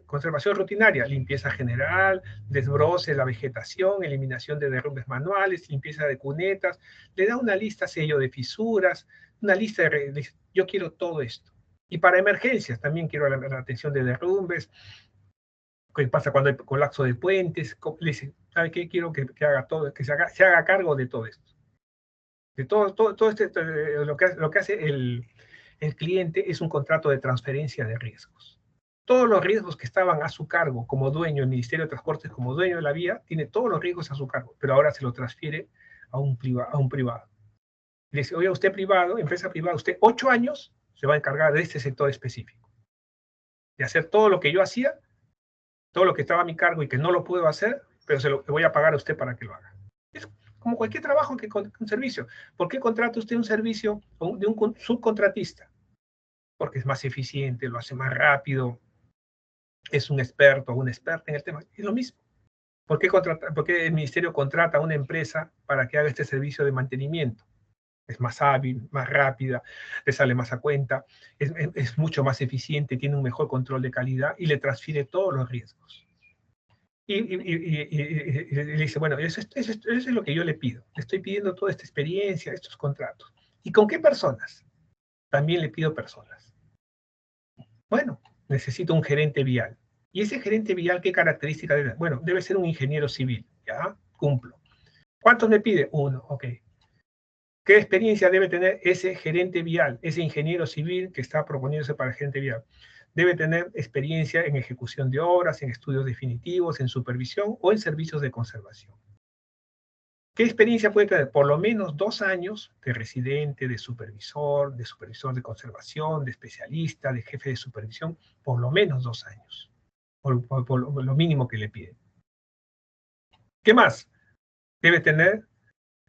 conservación rutinaria, limpieza general, desbroce la vegetación, eliminación de derrumbes manuales, limpieza de cunetas, le da una lista, sello de fisuras, una lista yo quiero todo esto. Y para emergencias también quiero la atención de derrumbes, qué pasa cuando hay colapso de puentes, le dice, ¿sabe qué? Quiero que haga todo, que se haga cargo de todo esto. De todo lo que hace el cliente es un contrato de transferencia de riesgos. Todos los riesgos que estaban a su cargo como dueño, el Ministerio de Transportes como dueño de la vía, tiene todos los riesgos a su cargo, pero ahora se lo transfiere a un privado. Le dice, oye, usted privado, empresa privada, usted 8 años se va a encargar de este sector específico. De hacer todo lo que yo hacía, todo lo que estaba a mi cargo y que no lo puedo hacer, pero se lo voy a pagar a usted para que lo haga. Es como cualquier trabajo que un servicio. ¿Por qué contrata usted un servicio de un subcontratista? Porque es más eficiente, lo hace más rápido, es un experto o una experta en el tema. Es lo mismo. ¿Por qué el ministerio contrata a una empresa para que haga este servicio de mantenimiento? Es más hábil, más rápida, le sale más a cuenta, es mucho más eficiente, tiene un mejor control de calidad y le transfiere todos los riesgos. Y le dice, bueno, eso es lo que yo le pido. Le estoy pidiendo toda esta experiencia, estos contratos. ¿Y con qué personas? También le pido personas. Bueno, necesito un gerente vial. ¿Y ese gerente vial qué características debe? Bueno, debe ser un ingeniero civil, ¿ya? Cumplo. ¿Cuántos me pide? Uno, ok. ¿Qué experiencia debe tener ese gerente vial, ese ingeniero civil que está proponiéndose para el gerente vial? Debe tener experiencia en ejecución de obras, en estudios definitivos, en supervisión o en servicios de conservación. ¿Qué experiencia puede tener? Por lo menos 2 años de residente, de supervisor de conservación, de especialista, de jefe de supervisión, por lo menos 2 años, por lo mínimo que le piden. ¿Qué más? Debe tener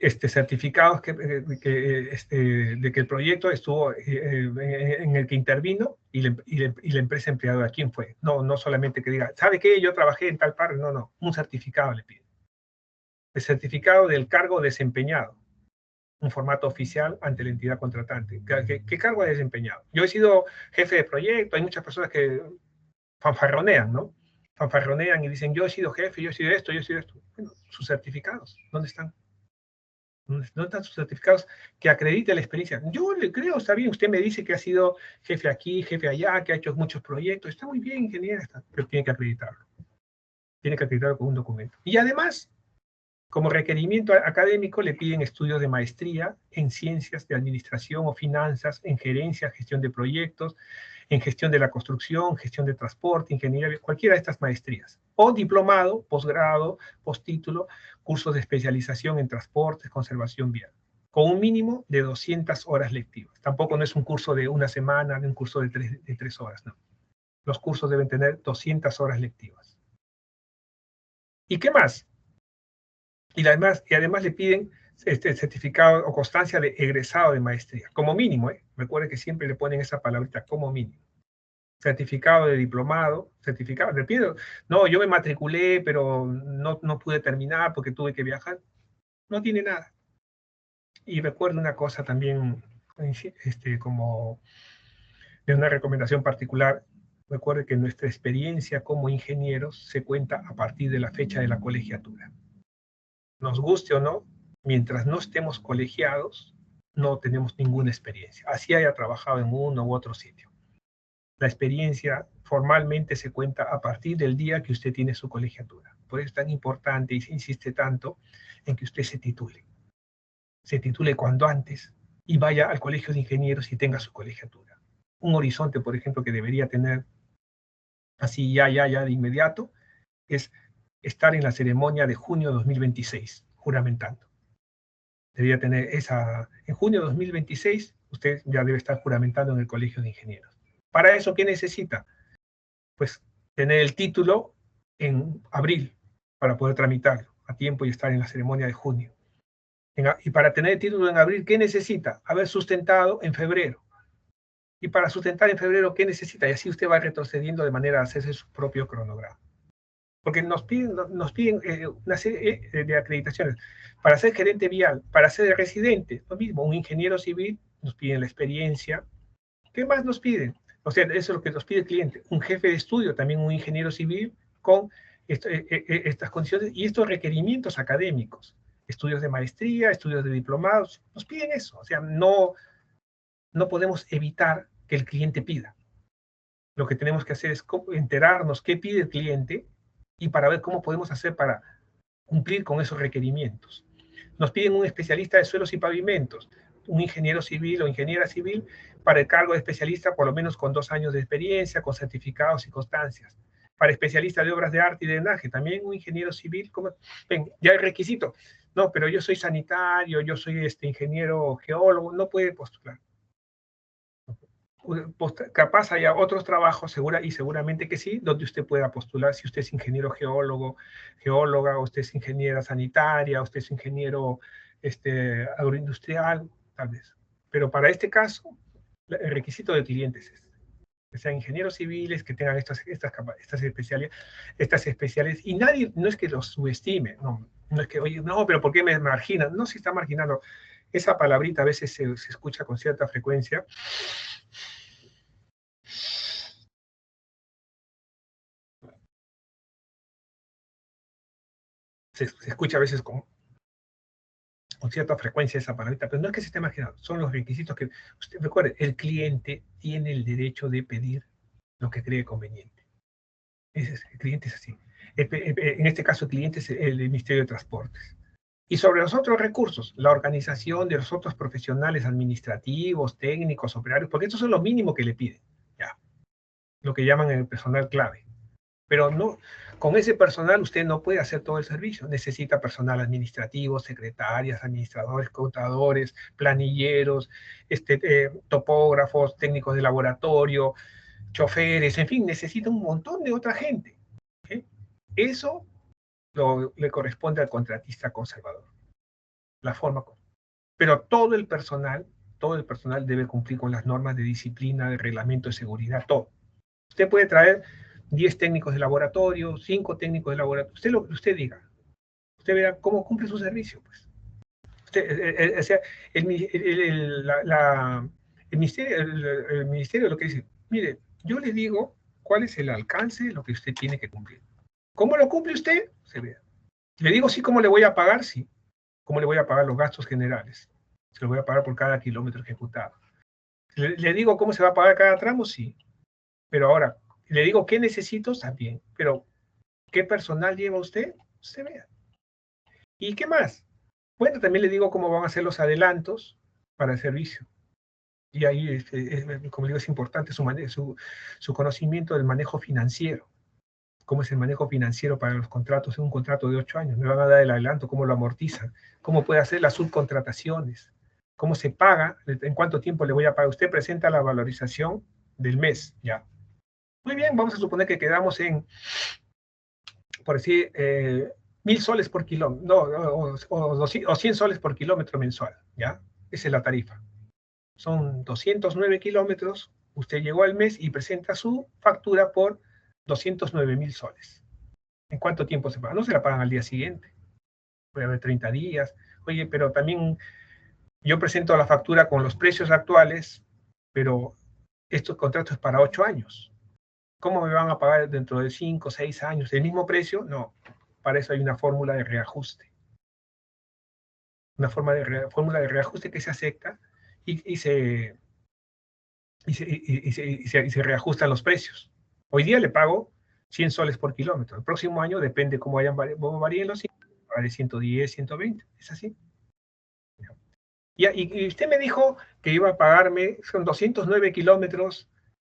certificados de que el proyecto estuvo en el que intervino y la empresa empleadora, ¿quién fue? No solamente que diga, ¿sabe qué? Yo trabajé en tal parte. No, un certificado le piden. El certificado del cargo desempeñado, un formato oficial ante la entidad contratante. ¿Qué cargo ha desempeñado? Yo he sido jefe de proyecto, hay muchas personas que fanfarronean, ¿no? Fanfarronean y dicen, yo he sido jefe, yo he sido esto, yo he sido esto. Bueno, sus certificados, ¿dónde están? ¿Dónde están sus certificados que acrediten la experiencia? Yo le creo, está bien, usted me dice que ha sido jefe aquí, jefe allá, que ha hecho muchos proyectos, está muy bien, ingeniero, pero tiene que acreditarlo. Tiene que acreditarlo con un documento. Y además, como requerimiento académico, le piden estudios de maestría en ciencias de administración o finanzas, en gerencia, gestión de proyectos, en gestión de la construcción, gestión de transporte, ingeniería, cualquiera de estas maestrías. O diplomado, posgrado, postítulo, cursos de especialización en transportes, conservación vial, con un mínimo de 200 horas lectivas. Tampoco no es un curso de una semana, ni un curso de 3 horas, no. Los cursos deben tener 200 horas lectivas. ¿Y qué más? Y además le piden certificado o constancia de egresado de maestría, como mínimo, ¿eh? Recuerde que siempre le ponen esa palabrita, como mínimo. Certificado de diplomado, certificado, le pido, no, yo me matriculé, pero no pude terminar porque tuve que viajar. No tiene nada. Y recuerdo una cosa también, como de una recomendación particular, recuerde que nuestra experiencia como ingenieros se cuenta a partir de la fecha de la colegiatura. Nos guste o no, mientras no estemos colegiados, no tenemos ninguna experiencia. Así haya trabajado en uno u otro sitio. La experiencia formalmente se cuenta a partir del día que usted tiene su colegiatura. Por eso es tan importante y se insiste tanto en que usted se titule. Se titule cuando antes y vaya al colegio de ingenieros y tenga su colegiatura. Un horizonte, por ejemplo, que debería tener así ya de inmediato, es estar en la ceremonia de junio de 2026, juramentando. Debería tener en junio de 2026, usted ya debe estar juramentando en el colegio de ingenieros. Para eso, ¿qué necesita? Pues tener el título en abril para poder tramitarlo a tiempo y estar en la ceremonia de junio. Y para tener el título en abril, ¿qué necesita? Haber sustentado en febrero. Y para sustentar en febrero, ¿qué necesita? Y así usted va retrocediendo de manera a hacerse su propio cronograma. Porque nos piden una serie de acreditaciones. Para ser gerente vial, para ser residente, lo mismo, un ingeniero civil, nos piden la experiencia. ¿Qué más nos piden? O sea, eso es lo que nos pide el cliente. Un jefe de estudio, también un ingeniero civil, con estas condiciones y estos requerimientos académicos. Estudios de maestría, estudios de diplomados, nos piden eso. O sea, no podemos evitar que el cliente pida. Lo que tenemos que hacer es enterarnos qué pide el cliente y para ver cómo podemos hacer para cumplir con esos requerimientos. Nos piden un especialista de suelos y pavimentos, un ingeniero civil o ingeniera civil para el cargo de especialista, por lo menos con 2 años de experiencia, con certificados y constancias. Para especialista de obras de arte y drenaje, también un ingeniero civil, ven, ya hay requisito. No, pero yo soy sanitario, yo soy ingeniero geólogo, no puede postular. Capaz haya otros trabajos, seguramente que sí, donde usted pueda postular si usted es ingeniero geólogo, geóloga, o usted es ingeniera sanitaria, o usted es ingeniero agroindustrial, tal vez. Pero para este caso, el requisito del cliente es este. Que sean ingenieros civiles, que tengan estas especiales, y nadie, no es que los subestime, no es que, oye, no, pero ¿por qué me marginan? No se está marginando. Esa palabrita a veces se escucha con cierta frecuencia. Se escucha a veces con cierta frecuencia esa palabrita, pero no es que se esté marginando, son los requisitos que, usted recuerde, el cliente tiene el derecho de pedir lo que cree conveniente. El cliente es así. En este caso, el cliente es el Ministerio de Transportes. Y sobre los otros recursos, la organización de los otros profesionales administrativos, técnicos, operarios, porque estos son lo mínimo que le piden, ya, lo que llaman el personal clave. Pero no, con ese personal usted no puede hacer todo el servicio. Necesita personal administrativo, secretarias, administradores, contadores, planilleros, topógrafos, técnicos de laboratorio, choferes, en fin, necesita un montón de otra gente. ¿Sí? Eso le corresponde al contratista conservador. La forma. Pero todo el personal debe cumplir con las normas de disciplina, de reglamento de seguridad, todo. Usted puede traer 10 técnicos de laboratorio, 5 técnicos de laboratorio, usted lo que usted diga. Usted verá cómo cumple su servicio, pues. O sea, el ministerio lo que dice, mire, yo le digo cuál es el alcance de lo que usted tiene que cumplir. ¿Cómo lo cumple usted? Se vea. Le digo sí, cómo le voy a pagar, sí. ¿Cómo le voy a pagar los gastos generales? Se lo voy a pagar por cada kilómetro ejecutado. ¿Le digo cómo se va a pagar cada tramo? Sí. Pero ahora, le digo qué necesito también. Pero, ¿qué personal lleva usted? Usted vea. ¿Y qué más? Bueno, también le digo cómo van a ser los adelantos para el servicio. Y ahí, como digo, es importante su conocimiento del manejo financiero. ¿Cómo es el manejo financiero para los contratos? En un contrato de 8 años, me van a dar el adelanto, cómo lo amortizan, cómo puede hacer las subcontrataciones, cómo se paga, en cuánto tiempo le voy a pagar. Usted presenta la valorización del mes, ya. Muy bien, vamos a suponer que quedamos en, por decir, 1.000 soles por kilómetro, no, o 100 soles por kilómetro mensual, ¿ya? Esa es la tarifa. Son 209 kilómetros, usted llegó al mes y presenta su factura por 209.000 soles. ¿En cuánto tiempo se paga? No se la pagan al día siguiente, puede haber 30 días. Oye, pero también yo presento la factura con los precios actuales, pero estos contratos es para 8 años. ¿Cómo me van a pagar dentro de 5 o 6 años? ¿El mismo precio? No, para eso hay una fórmula de reajuste. Una fórmula de reajuste que se acepta y se reajustan los precios. Hoy día le pago 100 soles por kilómetro. El próximo año, depende cómo varíen los ciclos, vale 110, 120. Es así. Y usted me dijo que iba a pagarme, son 209 kilómetros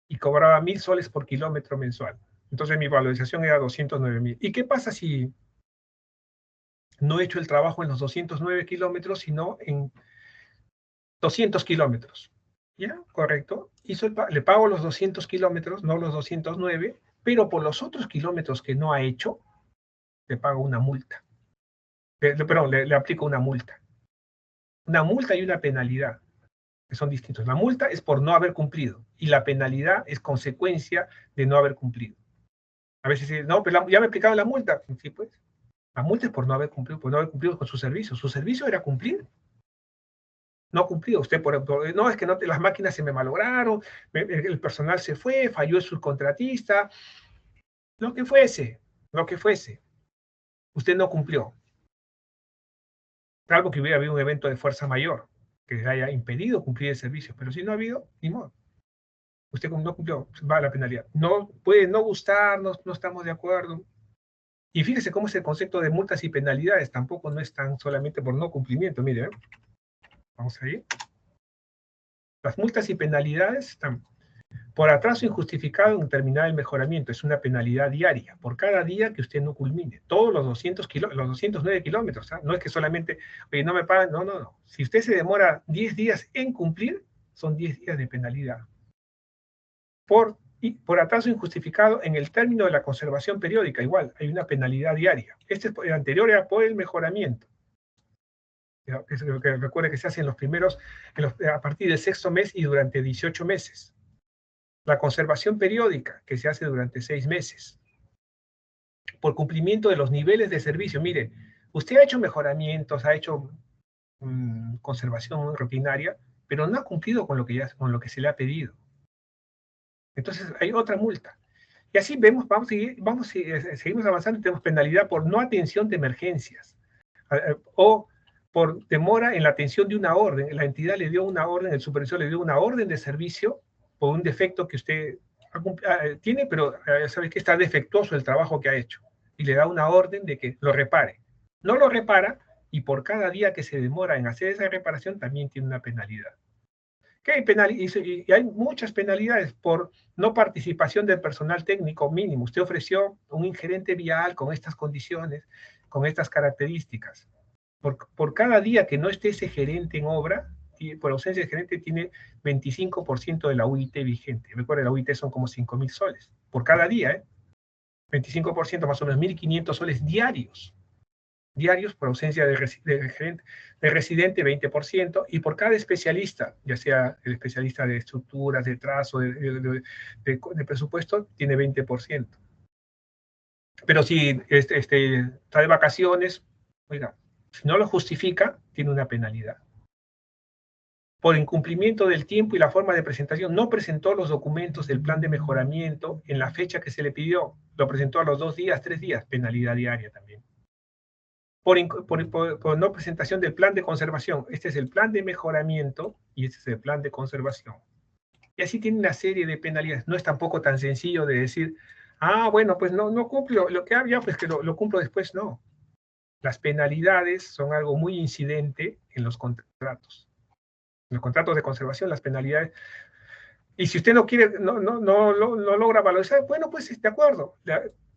y cobraba 1.000 soles por kilómetro mensual. Entonces mi valorización era 209.000. ¿Y qué pasa si no he hecho el trabajo en los 209 kilómetros, sino en 200 kilómetros? ¿Ya? Correcto. Le pago los 200 kilómetros, no los 209, pero por los otros kilómetros que no ha hecho, le pago una multa. Perdón, le aplico una multa. Una multa y una penalidad, que son distintos. La multa es por no haber cumplido y la penalidad es consecuencia de no haber cumplido. A veces dicen, no, pero ya me aplicaron la multa. Sí, pues. La multa es por no haber cumplido con su servicio. Su servicio era cumplir. No ha cumplido. Usted no, es que no, las máquinas se me malograron, el personal se fue, falló el subcontratista, lo que fuese, lo que fuese. Usted no cumplió. Salvo que hubiera habido un evento de fuerza mayor que le haya impedido cumplir el servicio. Pero si no ha habido, ni modo. Usted no cumplió, va a la penalidad. No puede no gustarnos, no estamos de acuerdo. Y fíjese cómo es el concepto de multas y penalidades. Tampoco no es tan solamente por no cumplimiento. Mire, vamos a ir. Las multas y penalidades están por atraso injustificado en terminar el mejoramiento. Es una penalidad diaria, por cada día que usted no culmine. Todos los 209 kilómetros. ¿Ah? No es que solamente, oye, no me pagan. No, no, no. Si usted se demora 10 días en cumplir, son 10 días de penalidad. Por atraso injustificado en el término de la conservación periódica, igual, hay una penalidad diaria. El anterior era por el mejoramiento. Que recuerde que se hace en los primeros, a partir del 6º mes y durante 18 meses. La conservación periódica, que se hace durante 6 meses. Por cumplimiento de los niveles de servicio. Mire, usted ha hecho mejoramientos, ha hecho conservación rutinaria, pero no ha cumplido con lo que se le ha pedido. Entonces hay otra multa. Y así vemos, seguimos avanzando y tenemos penalidad por no atención de emergencias o por demora en la atención de una orden. La entidad le dio una orden, el supervisor le dio una orden de servicio por un defecto que usted tiene, pero sabe que está defectuoso el trabajo que ha hecho y le da una orden de que lo repare. No lo repara y por cada día que se demora en hacer esa reparación también tiene una penalidad. Y hay muchas penalidades por no participación del personal técnico mínimo. Usted ofreció un ingerente vial con estas condiciones, con estas características. Por cada día que no esté ese gerente en obra, por ausencia de gerente, tiene 25% de la UIT vigente. Recuerden, la UIT son como 5.000 soles. Por cada día, 25% más o menos 1.500 soles diarios. Diarios por ausencia de residente 20%, y por cada especialista, ya sea el especialista de estructuras, de trazo, de presupuesto, tiene 20%. Pero si está de vacaciones, oiga, si no lo justifica, tiene una penalidad. Por incumplimiento del tiempo y la forma de presentación, no presentó los documentos del plan de mejoramiento en la fecha que se le pidió, lo presentó a los 2 días, 3 días, penalidad diaria también. por no presentación del plan de conservación. Este es el plan de mejoramiento y este es el plan de conservación. Y así tiene una serie de penalidades. No es tampoco tan sencillo de decir, ah, bueno, pues no cumplo lo que había, pues que lo cumplo después. No. Las penalidades son algo muy incidente en los contratos. En los contratos de conservación, las penalidades. Y si usted no quiere, no logra valorizar, bueno, pues de acuerdo.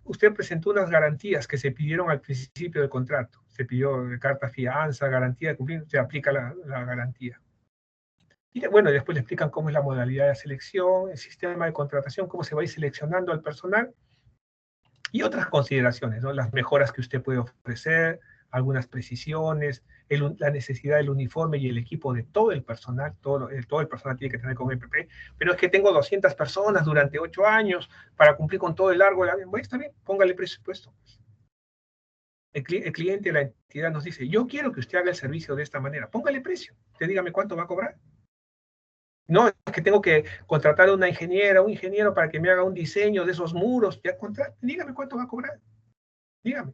Usted presentó unas garantías que se pidieron al principio del contrato. Se pidió carta fianza, garantía de cumplimiento, se aplica la garantía. Y bueno, después le explican cómo es la modalidad de selección, el sistema de contratación, cómo se va a ir seleccionando al personal y otras consideraciones, ¿no? Las mejoras que usted puede ofrecer, algunas precisiones, la necesidad del uniforme y el equipo de todo el personal, todo el personal tiene que tener como EPP, pero es que tengo 200 personas durante 8 años para cumplir con todo el largo de la vida. Bueno, está bien, póngale presupuesto. El cliente, la entidad nos dice, yo quiero que usted haga el servicio de esta manera, póngale precio, usted dígame cuánto va a cobrar. No, es que tengo que contratar a una ingeniera, un ingeniero para que me haga un diseño de esos muros, ya dígame cuánto va a cobrar, dígame.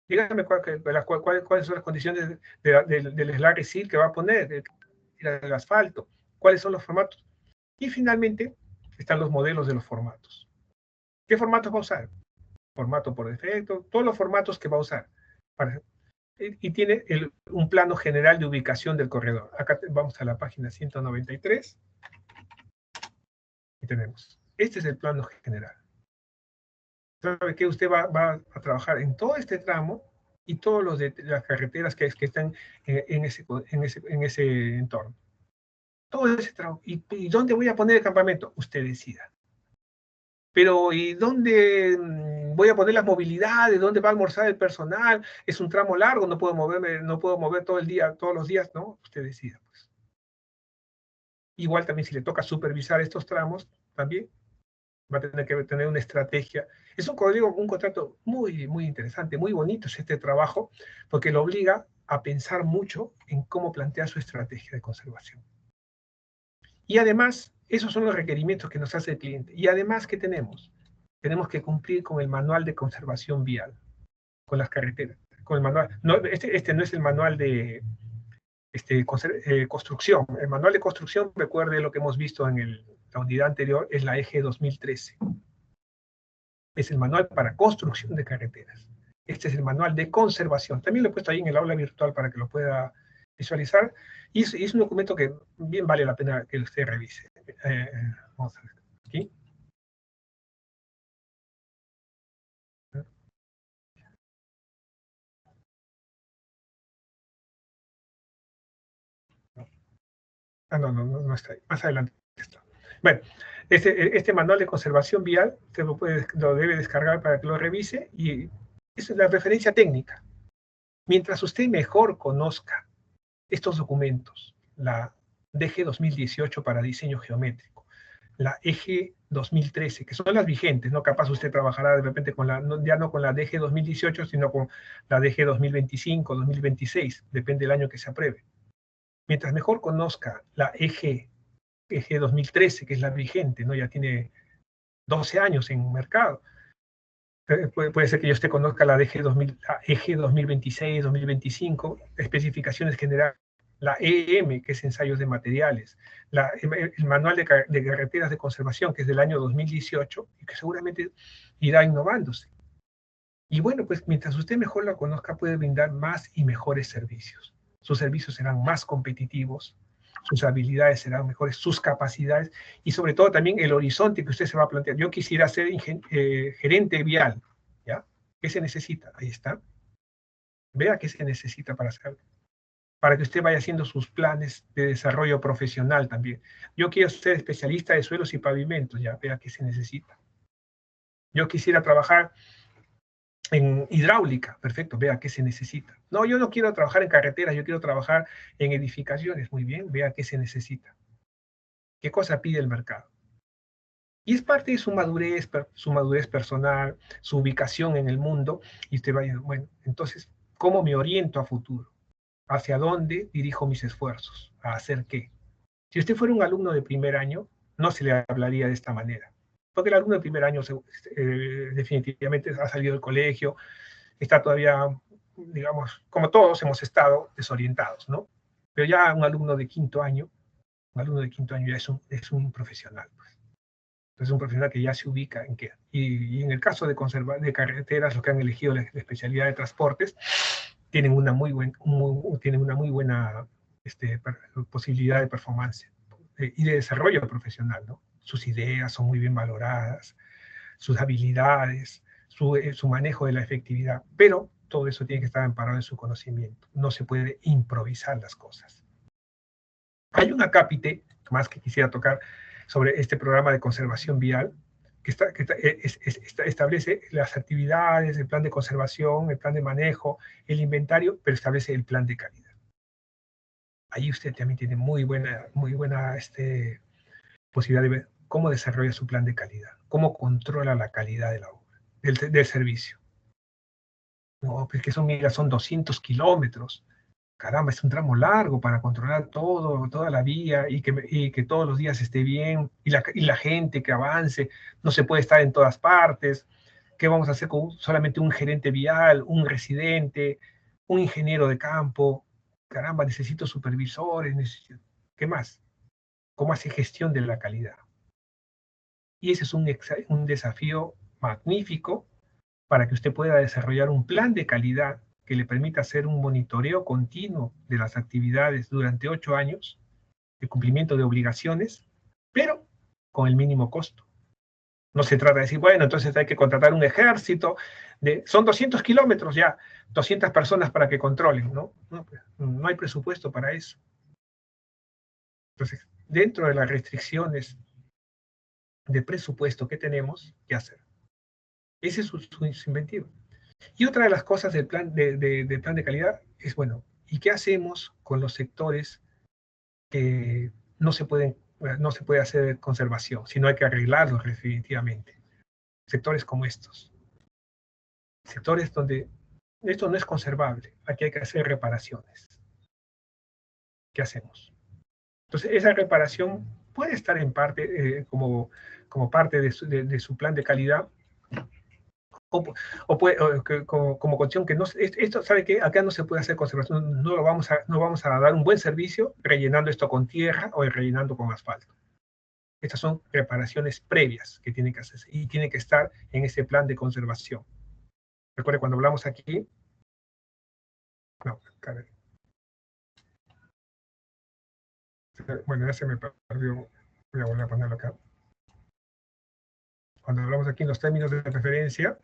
Dígame cuáles son las condiciones del slag seal que va a poner, del asfalto, cuáles son los formatos. Y finalmente están los modelos de los formatos. ¿Qué formatos va a usar? Formato por defecto, todos los formatos que va a usar. Y tiene un plano general de ubicación del corredor. Acá vamos a la página 193 y tenemos. Este es el plano general. ¿Sabe que usted va a trabajar en todo este tramo y todos los de las carreteras que están en ese entorno? Todo ese tramo. ¿Y dónde voy a poner el campamento? Usted decida. Pero ¿y dónde voy a poner las movilidades? ¿Dónde va a almorzar el personal? Es un tramo largo, no puedo mover todo el día, todos los días, ¿no? Usted decida, pues. Igual también si le toca supervisar estos tramos, también va a tener que tener una estrategia. Es un contrato muy, muy interesante, muy bonito es este trabajo, porque lo obliga a pensar mucho en cómo plantear su estrategia de conservación. Y además, esos son los requerimientos que nos hace el cliente. Y además, ¿qué tenemos? Tenemos que cumplir con el manual de conservación vial, con las carreteras, con el manual. No, este no es el manual de construcción. El manual de construcción, recuerde lo que hemos visto en la unidad anterior, es la EG 2013. Es el manual para construcción de carreteras. Este es el manual de conservación. También lo he puesto ahí en el aula virtual para que lo pueda visualizar. Y es un documento que bien vale la pena que usted revise. Vamos a ver aquí. No está ahí. Más adelante está. Bueno, este manual de conservación vial usted lo debe descargar para que lo revise y esa es la referencia técnica. Mientras usted mejor conozca estos documentos, la DG 2018 para diseño geométrico, la EG 2013, que son las vigentes, ¿no? Capaz usted trabajará de repente ya no con la DG 2018, sino con la DG 2025, 2026, depende del año que se apruebe. Mientras mejor conozca la EG 2013, que es la vigente, ¿no? Ya tiene 12 años en mercado. Puede ser que yo usted conozca la EG 2026, 2025, especificaciones generales, la EM, que es ensayos de materiales, el manual de carreteras de conservación, que es del año 2018, y que seguramente irá innovándose. Y bueno, pues mientras usted mejor la conozca, puede brindar más y mejores servicios. Sus servicios serán más competitivos, sus habilidades serán mejores, sus capacidades y sobre todo también el horizonte que usted se va a plantear. Yo quisiera ser gerente vial, ¿ya? ¿Qué se necesita? Ahí está. Vea qué se necesita para hacerlo. Para que usted vaya haciendo sus planes de desarrollo profesional también. Yo quiero ser especialista de suelos y pavimentos, ya vea qué se necesita. Yo quisiera trabajar en hidráulica, perfecto, vea qué se necesita. No, yo no quiero trabajar en carreteras, yo quiero trabajar en edificaciones, muy bien, vea qué se necesita. ¿Qué cosa pide el mercado? Y es parte de su madurez personal, su ubicación en el mundo, y usted va a decir, bueno, entonces, ¿cómo me oriento a futuro? ¿Hacia dónde dirijo mis esfuerzos? ¿A hacer qué? Si usted fuera un alumno de primer año, no se le hablaría de esta manera. Porque el alumno de primer año definitivamente ha salido del colegio, está todavía digamos, como todos hemos estado desorientados, ¿no? Pero ya un alumno de quinto año ya es un profesional, pues. Es un profesional que ya se ubica en qué. Y en el caso de carreteras, los que han elegido la especialidad de transportes, tienen una muy buena posibilidad de performance y de desarrollo profesional, ¿no? Sus ideas son muy bien valoradas, sus habilidades, su manejo de la efectividad, pero todo eso tiene que estar amparado en su conocimiento. No se puede improvisar las cosas. Hay un acápite más que quisiera tocar sobre este programa de conservación vial, que establece las actividades, el plan de conservación, el plan de manejo, el inventario, pero establece el plan de calidad. Ahí usted también tiene muy buena posibilidad de ver cómo desarrolla su plan de calidad, cómo controla la calidad de la obra, del servicio. No, pues que son 200 kilómetros. Caramba, es un tramo largo para controlar toda la vía y que todos los días esté bien, y la gente que avance, no se puede estar en todas partes. ¿Qué vamos a hacer con solamente un gerente vial, un residente, un ingeniero de campo? Caramba, necesito supervisores, ¿qué más? ¿Cómo hace gestión de la calidad? Y ese es un desafío magnífico para que usted pueda desarrollar un plan de calidad que le permita hacer un monitoreo continuo de las actividades durante 8 años, de cumplimiento de obligaciones, pero con el mínimo costo. No se trata de decir, bueno, entonces hay que contratar un ejército, son 200 kilómetros ya, 200 personas para que controlen, ¿no? No hay presupuesto para eso. Entonces, dentro de las restricciones de presupuesto que tenemos, ¿qué hacer? Ese es su inventivo. Y otra de las cosas del plan de calidad es, bueno, ¿y qué hacemos con los sectores que no se puede hacer conservación, sino hay que arreglarlos definitivamente? Sectores como estos. Sectores donde esto no es conservable, aquí hay que hacer reparaciones. ¿Qué hacemos? Entonces, esa reparación puede estar en parte como parte de su plan de calidad, como condición que esto, ¿sabe qué? Acá no se puede hacer conservación, no vamos a dar un buen servicio rellenando esto con tierra o rellenando con asfalto. Estas son reparaciones previas que tienen que hacerse y tienen que estar en ese plan de conservación. Recuerde cuando hablamos aquí, no, bueno, ya se me perdió, voy a volver a ponerlo acá. Cuando hablamos aquí en los términos de referencia,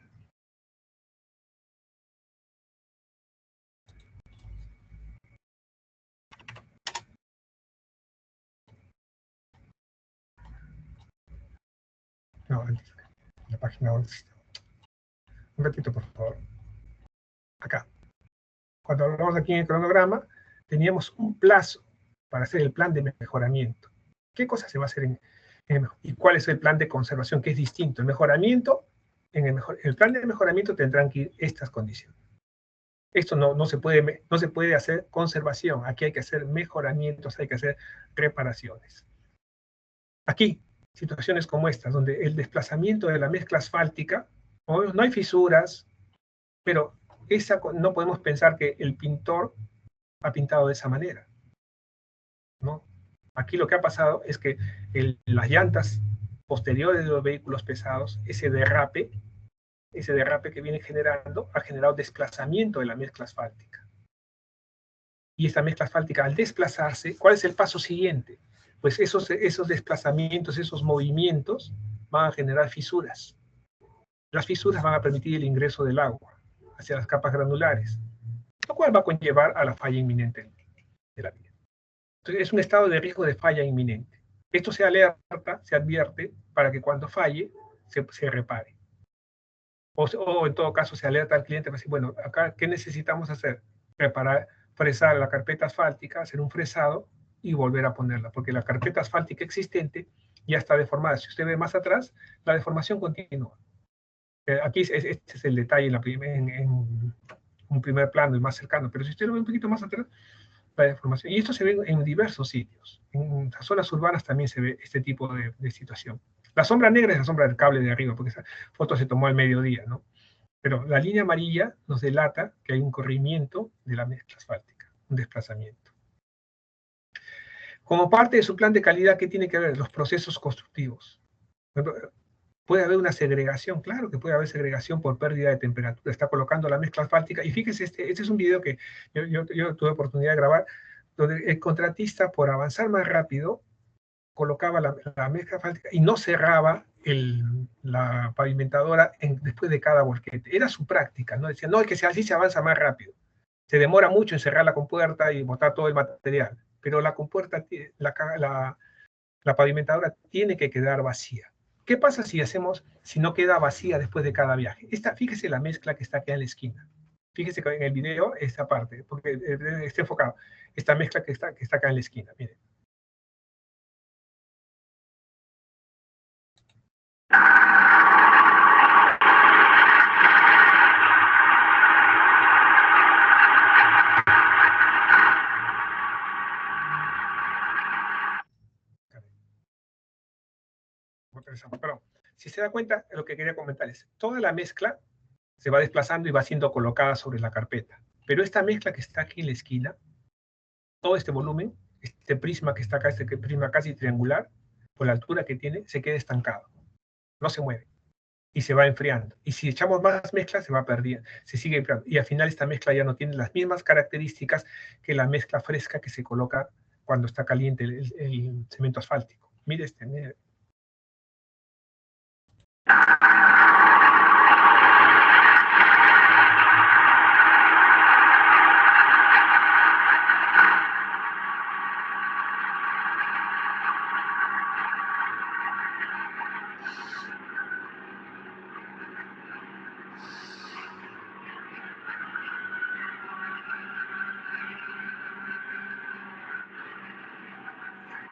no, la página 11. Un ratito, por favor. Acá. Cuando hablamos aquí en el cronograma, teníamos un plazo para hacer el plan de mejoramiento. ¿Qué cosa se va a hacer y cuál es el plan de conservación, que es distinto? El mejoramiento, el plan de mejoramiento tendrán que ir estas condiciones. Esto no se puede hacer conservación, aquí hay que hacer mejoramientos, hay que hacer reparaciones. Aquí, situaciones como estas, donde el desplazamiento de la mezcla asfáltica, no hay fisuras, pero no podemos pensar que el pintor ha pintado de esa manera, ¿no? Aquí lo que ha pasado es que las llantas posteriores de los vehículos pesados, ese derrape que viene generando, ha generado desplazamiento de la mezcla asfáltica. Y esta mezcla asfáltica, al desplazarse, ¿cuál es el paso siguiente? Pues esos desplazamientos, esos movimientos van a generar fisuras. Las fisuras van a permitir el ingreso del agua hacia las capas granulares, lo cual va a conllevar a la falla inminente de la vía. Entonces, es un estado de riesgo de falla inminente. Esto se alerta, se advierte, para que cuando falle, se repare. O en todo caso, se alerta al cliente para decir, bueno, acá, ¿qué necesitamos hacer? Fresar la carpeta asfáltica, hacer un fresado y volver a ponerla, porque la carpeta asfáltica existente ya está deformada. Si usted ve más atrás, la deformación continúa. Aquí este es el detalle en un primer plano y más cercano, pero si usted lo ve un poquito más atrás, la deformación. Y esto se ve en diversos sitios. En las zonas urbanas también se ve este tipo de situación. La sombra negra es la sombra del cable de arriba, porque esa foto se tomó al mediodía, ¿no? Pero la línea amarilla nos delata que hay un corrimiento de la mezcla asfáltica, un desplazamiento. Como parte de su plan de calidad, ¿qué tiene que ver? Los procesos constructivos. ¿Puede haber una segregación? Claro que puede haber segregación por pérdida de temperatura. Está colocando la mezcla asfáltica. Y fíjense, este es un video que yo tuve oportunidad de grabar, donde el contratista, por avanzar más rápido, colocaba la mezcla asfáltica y no cerraba la pavimentadora después de cada volquete. Era su práctica, ¿no? Decía, no, es que así se avanza más rápido. Se demora mucho en cerrar la compuerta y botar todo el material, pero la compuerta, la pavimentadora tiene que quedar vacía. ¿Qué pasa si no queda vacía después de cada viaje? Fíjese la mezcla que está aquí en la esquina. Fíjese en el video esta parte, porque está enfocado. Esta mezcla que está acá en la esquina, miren. Pero si se da cuenta, lo que quería comentar es, toda la mezcla se va desplazando y va siendo colocada sobre la carpeta. Pero esta mezcla que está aquí en la esquina, todo este volumen, este prisma que está acá, este prisma casi triangular, por la altura que tiene, se queda estancado. No se mueve. Y se va enfriando. Y si echamos más mezcla, se va perdiendo, se sigue enfriando. Y al final esta mezcla ya no tiene las mismas características que la mezcla fresca que se coloca cuando está caliente el cemento asfáltico. Mire mire.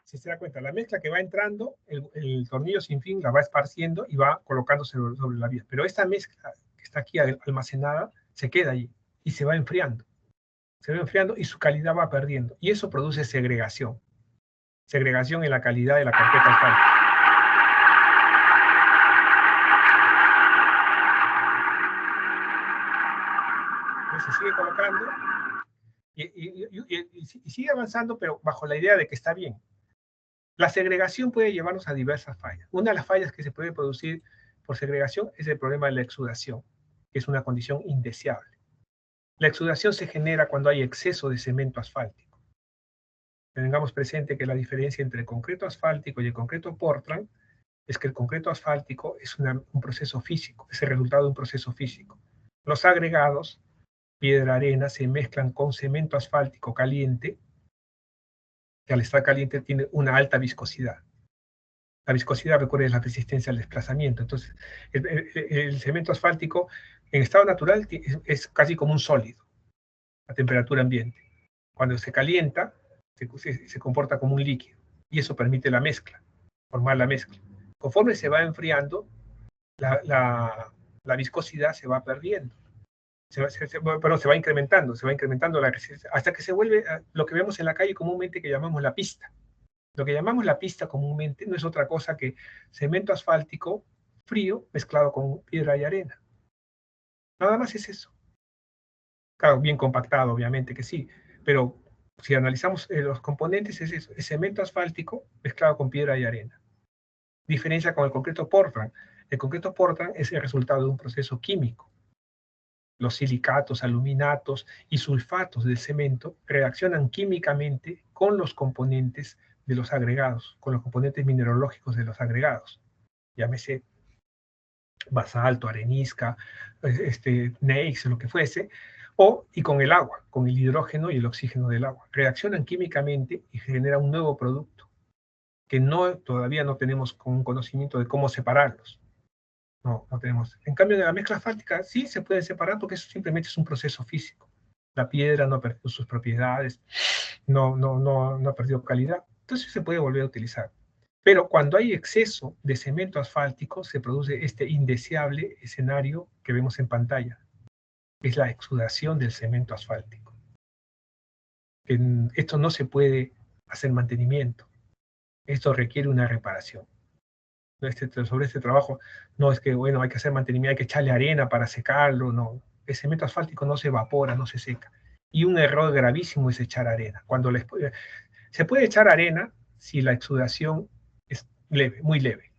Si se da cuenta, la mezcla que va entrando, el tornillo sin fin la va esparciendo y va colocándose sobre la vía. Pero esta mezcla que está aquí almacenada se queda allí y se va enfriando. Se va enfriando y su calidad va perdiendo. Y eso produce segregación. Segregación en la calidad de la carpeta asfáltica. Entonces se sigue colocando y sigue avanzando, pero bajo la idea de que está bien. La segregación puede llevarnos a diversas fallas. Una de las fallas que se puede producir por segregación es el problema de la exudación, que es una condición indeseable. La exudación se genera cuando hay exceso de cemento asfáltico. Tengamos presente que la diferencia entre el concreto asfáltico y el concreto Portland es que el concreto asfáltico es un proceso físico, es el resultado de un proceso físico. Los agregados, piedra, arena, se mezclan con cemento asfáltico caliente, que al estar caliente tiene una alta viscosidad. La viscosidad, recuerden, es la resistencia al desplazamiento. Entonces, el cemento asfáltico en estado natural es casi como un sólido a temperatura ambiente. Cuando se calienta, se comporta como un líquido. Y eso permite la mezcla, formar la mezcla. Conforme se va enfriando, la viscosidad se va perdiendo. Se va incrementando la resistencia, hasta que se vuelve lo que vemos en la calle comúnmente que llamamos la pista. Lo que llamamos la pista comúnmente no es otra cosa que cemento asfáltico frío mezclado con piedra y arena. Nada más es eso. Claro, bien compactado, obviamente que sí, pero si analizamos los componentes es eso, es cemento asfáltico mezclado con piedra y arena. Diferencia con el concreto Portland. El concreto Portland es el resultado de un proceso químico. Los silicatos, aluminatos y sulfatos del cemento reaccionan químicamente con los componentes de los agregados, con los componentes mineralógicos de los agregados. Llámese basalto, arenisca, neix, lo que fuese, y con el agua, con el hidrógeno y el oxígeno del agua. Reaccionan químicamente y generan un nuevo producto que todavía no tenemos un conocimiento de cómo separarlos. No tenemos. En cambio, de la mezcla asfáltica sí se puede separar porque eso simplemente es un proceso físico. La piedra no ha perdido sus propiedades, no ha perdido calidad. Entonces se puede volver a utilizar. Pero cuando hay exceso de cemento asfáltico, se produce este indeseable escenario que vemos en pantalla. Es la exudación del cemento asfáltico. Esto no se puede hacer mantenimiento. Esto requiere una reparación. sobre este trabajo, no es que, bueno, hay que hacer mantenimiento, hay que echarle arena para secarlo, no. El cemento asfáltico no se evapora, no se seca. Y un error gravísimo es echar arena. Se puede echar arena si la exudación es leve, muy leve.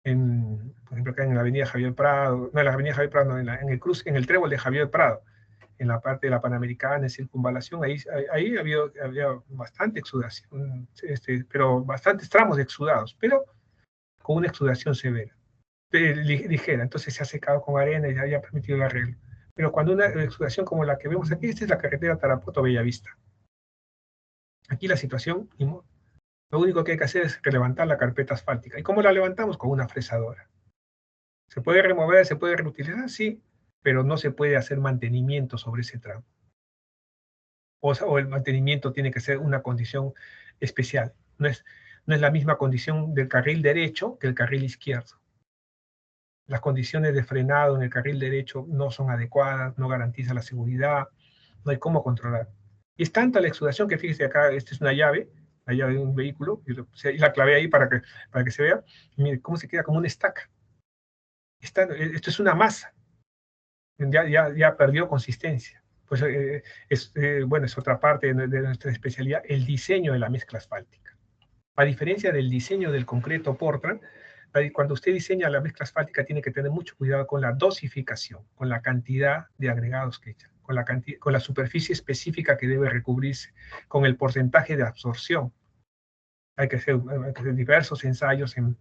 Por ejemplo, acá en la avenida Javier Prado, no en la avenida Javier Prado, no, en el trébol de Javier Prado, en la parte de la Panamericana, en Circunvalación, ahí había bastante exudación, pero bastantes tramos de exudados, pero con una exudación severa, ligera, entonces se ha secado con arena y ya ha permitido el arreglo. Pero cuando una exudación como la que vemos aquí, esta es la carretera Tarapoto-Bellavista. Aquí la situación, lo único que hay que hacer es levantar la carpeta asfáltica. ¿Y cómo la levantamos? Con una fresadora. ¿Se puede remover, se puede reutilizar? Sí, pero no se puede hacer mantenimiento sobre ese tramo. O el mantenimiento tiene que ser una condición especial. No es la misma condición del carril derecho que el carril izquierdo. Las condiciones de frenado en el carril derecho no son adecuadas, no garantizan la seguridad, no hay cómo controlar. Y es tanta la exudación que fíjese acá, esta es una llave, la llave de un vehículo, y la clavé ahí para que se vea, y mire cómo se queda como una estaca. Esto es una masa, ya perdió consistencia. Pues bueno, es otra parte de nuestra especialidad, el diseño de la mezcla asfáltica. A diferencia del diseño del concreto Portland, cuando usted diseña la mezcla asfáltica tiene que tener mucho cuidado con la dosificación, con la cantidad de agregados que echa, con la superficie específica que debe recubrirse, con el porcentaje de absorción. Hay que hacer diversos ensayos en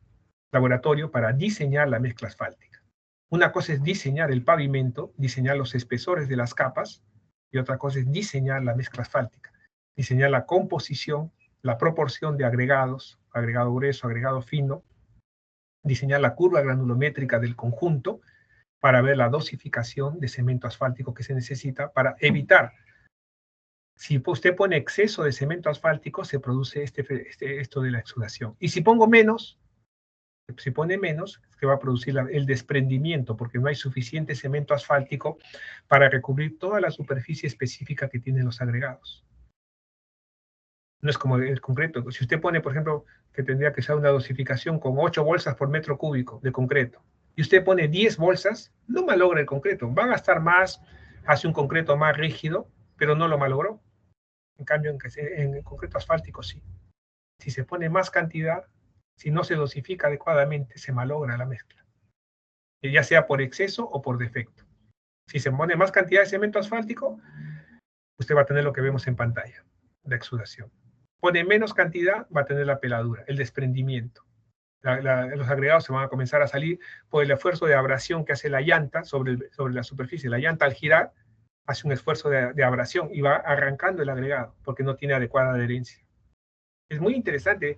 laboratorio para diseñar la mezcla asfáltica. Una cosa es diseñar el pavimento, diseñar los espesores de las capas, y otra cosa es diseñar la mezcla asfáltica, diseñar la composición, la proporción de agregados, agregado grueso, agregado fino, diseñar la curva granulométrica del conjunto para ver la dosificación de cemento asfáltico que se necesita para evitar. Si usted pone exceso de cemento asfáltico, se produce esto de la exudación. Y si pongo menos, si pone menos, es que va a producir el desprendimiento, porque no hay suficiente cemento asfáltico para recubrir toda la superficie específica que tienen los agregados. No es como el concreto. Si usted pone, por ejemplo, que tendría que ser una dosificación con 8 bolsas por metro cúbico de concreto, y usted pone 10 bolsas, no malogra el concreto. Va a gastar más, hace un concreto más rígido, pero no lo malogró. En cambio, en el concreto asfáltico sí. Si se pone más cantidad, si no se dosifica adecuadamente, se malogra la mezcla, ya sea por exceso o por defecto. Si se pone más cantidad de cemento asfáltico, usted va a tener lo que vemos en pantalla, la exudación. Pone menos cantidad, va a tener la peladura, el desprendimiento. Los agregados se van a comenzar a salir por el esfuerzo de abrasión que hace la llanta sobre la superficie. La llanta al girar hace un esfuerzo de abrasión y va arrancando el agregado porque no tiene adecuada adherencia. Es muy interesante.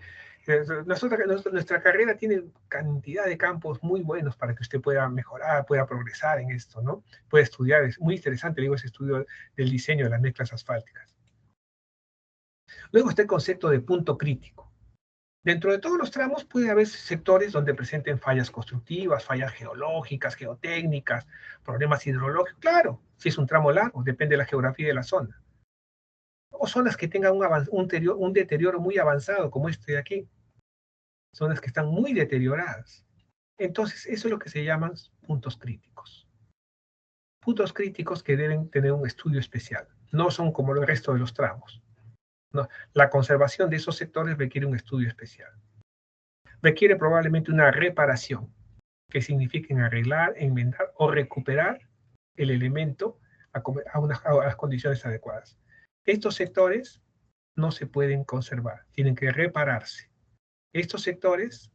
Nuestra carrera tiene cantidad de campos muy buenos para que usted pueda mejorar, pueda progresar en esto, ¿no? Puede estudiar, es muy interesante, digo, ese estudio del diseño de las mezclas asfálticas. Luego está el concepto de punto crítico. Dentro de todos los tramos puede haber sectores donde presenten fallas constructivas, fallas geológicas, geotécnicas, problemas hidrológicos. Claro, si es un tramo largo, depende de la geografía de la zona. O zonas que tengan un deterioro muy avanzado, como este de aquí. Zonas que están muy deterioradas. Entonces, eso es lo que se llaman puntos críticos. Puntos críticos que deben tener un estudio especial. No son como el resto de los tramos. No, la conservación de esos sectores requiere un estudio especial. Requiere probablemente una reparación, que signifique arreglar, enmendar o recuperar el elemento a las condiciones adecuadas. Estos sectores no se pueden conservar, tienen que repararse. Estos sectores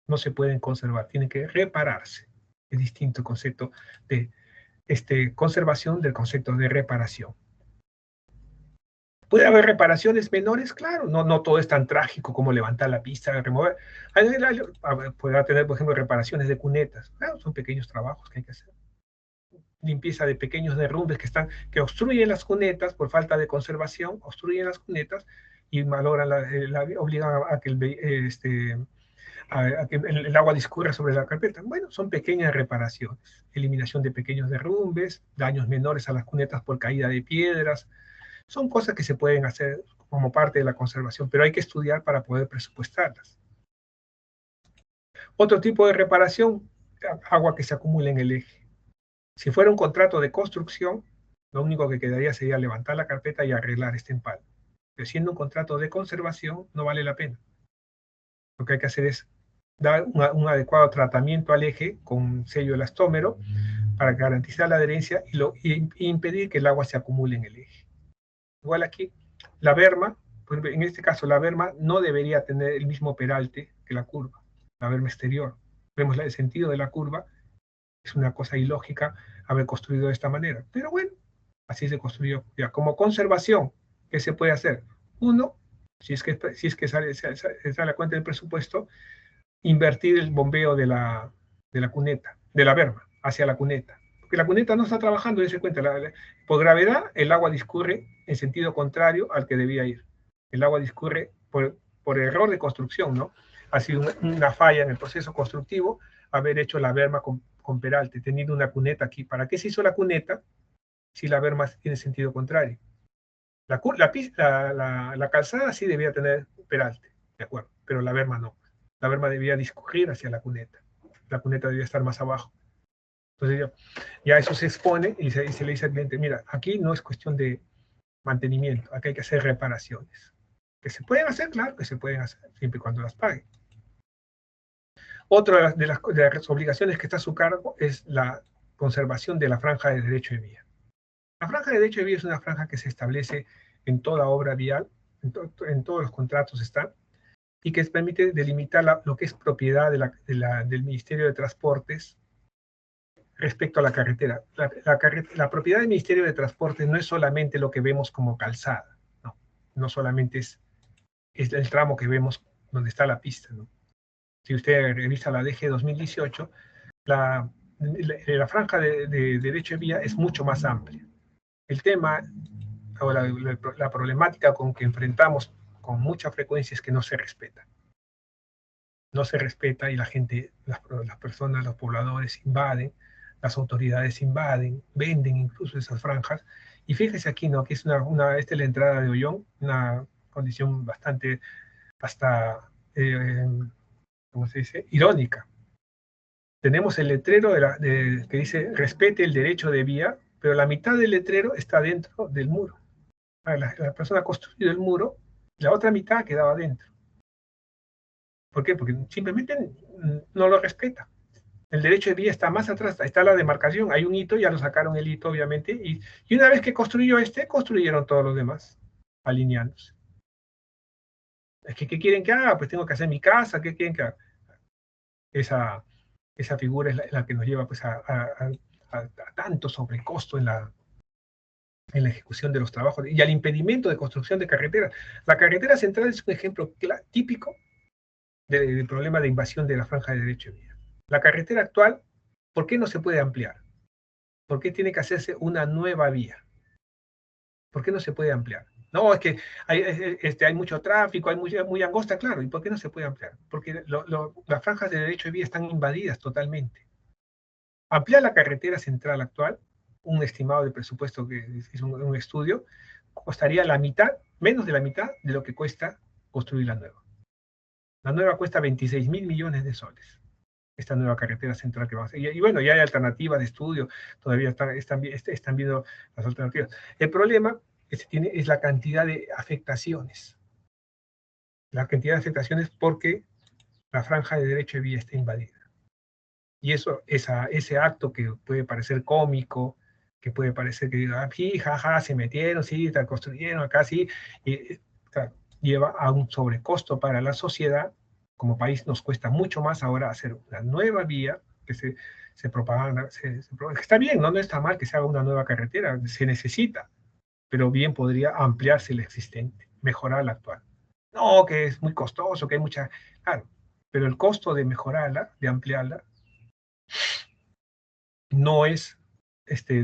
no se pueden conservar, tienen que repararse. Es distinto el concepto de conservación del concepto de reparación. ¿Puede haber reparaciones menores? Claro, no todo es tan trágico como levantar la pista, remover. Puede tener, por ejemplo, reparaciones de cunetas. Claro, son pequeños trabajos que hay que hacer. Limpieza de pequeños derrumbes que obstruyen las cunetas por falta de conservación, obstruyen las cunetas y malogran obligan a que el agua discurra sobre la carpeta. Bueno, son pequeñas reparaciones. Eliminación de pequeños derrumbes, daños menores a las cunetas por caída de piedras. Son cosas que se pueden hacer como parte de la conservación, pero hay que estudiar para poder presupuestarlas. Otro tipo de reparación, agua que se acumula en el eje. Si fuera un contrato de construcción, lo único que quedaría sería levantar la carpeta y arreglar este empalme. Pero siendo un contrato de conservación, no vale la pena. Lo que hay que hacer es dar un adecuado tratamiento al eje con sello elastómero para garantizar la adherencia y impedir que el agua se acumule en el eje. Igual aquí, la berma, en este caso la berma no debería tener el mismo peralte que la curva, la berma exterior. Vemos el sentido de la curva, es una cosa ilógica haber construido de esta manera. Pero bueno, así se construyó. Ya, como conservación, ¿qué se puede hacer? Uno, si es que sale a la cuenta del presupuesto, invertir el bombeo de la cuneta, de la berma, hacia la cuneta. Porque la cuneta no está trabajando, dése cuenta, por gravedad el agua discurre en sentido contrario al que debía ir. El agua discurre por error de construcción, ¿no? Ha sido una falla en el proceso constructivo haber hecho la berma con peralte, teniendo una cuneta aquí. ¿Para qué se hizo la cuneta si la berma tiene sentido contrario? La calzada sí debía tener peralte, de acuerdo, pero la berma no. La berma debía discurrir hacia la cuneta debía estar más abajo. Entonces ya eso se expone y se le dice al cliente, mira, aquí no es cuestión de mantenimiento, aquí hay que hacer reparaciones. Que se pueden hacer, claro que se pueden hacer, siempre y cuando las pague. Otra de las obligaciones que está a su cargo es la conservación de la franja de derecho de vía. La franja de derecho de vía es una franja que se establece en toda obra vial, en todos los contratos está, y que permite delimitar lo que es propiedad del Ministerio de Transportes respecto a la carretera. La propiedad del Ministerio de Transportes no es solamente lo que vemos como calzada, no solamente es el tramo que vemos donde está la pista, ¿no? Si usted revisa la DG 2018, la franja de derecho de vía es mucho más amplia. El tema, o la problemática con que enfrentamos con mucha frecuencia es que no se respeta. No se respeta y la gente, las personas, los pobladores invaden, las autoridades invaden, venden incluso esas franjas. Y fíjese aquí, ¿no? Que es esta es la entrada de Ollón, una condición bastante, hasta, ¿cómo se dice? Irónica. Tenemos el letrero que dice respete el derecho de vía, pero la mitad del letrero está dentro del muro. La persona ha construido el muro, la otra mitad quedaba dentro. ¿Por qué? Porque simplemente no lo respeta. El derecho de vía está más atrás, está la demarcación, hay un hito, ya lo sacaron el hito, obviamente, y una vez que construyó construyeron todos los demás, alineándose. Es que, ¿qué quieren que haga? Pues tengo que hacer mi casa, ¿qué quieren que haga? Esa figura es la que nos lleva pues, a tanto sobrecosto en la ejecución de los trabajos y al impedimento de construcción de carreteras. La carretera central es un ejemplo típico del problema de invasión de la franja de derecho de vía. La carretera actual, ¿por qué no se puede ampliar? ¿Por qué tiene que hacerse una nueva vía? ¿Por qué no se puede ampliar? No, es que hay mucho tráfico, hay muy angosta, claro. ¿Y por qué no se puede ampliar? Porque las franjas de derecho de vía están invadidas totalmente. Ampliar la carretera central actual, un estimado de presupuesto que es un estudio, costaría la mitad, menos de la mitad de lo que cuesta construir la nueva. La nueva cuesta 26.000 millones de soles. Esta nueva carretera central que va a hacer. Y bueno, ya hay alternativas de estudio, todavía están viendo las alternativas. El problema que se tiene es la cantidad de afectaciones. La cantidad de afectaciones porque la franja de derecho de vía está invadida. Y ese acto que puede parecer cómico, que puede parecer que sí, jaja, se metieron, sí, construyeron acá, sí, claro, lleva a un sobrecosto para la sociedad. Como país nos cuesta mucho más ahora hacer una nueva vía que se propaga, está bien, no está mal que se haga una nueva carretera, se necesita, pero bien podría ampliarse la existente, mejorar la actual. No, que es muy costoso, que hay mucha, claro, pero el costo de mejorarla, de ampliarla, no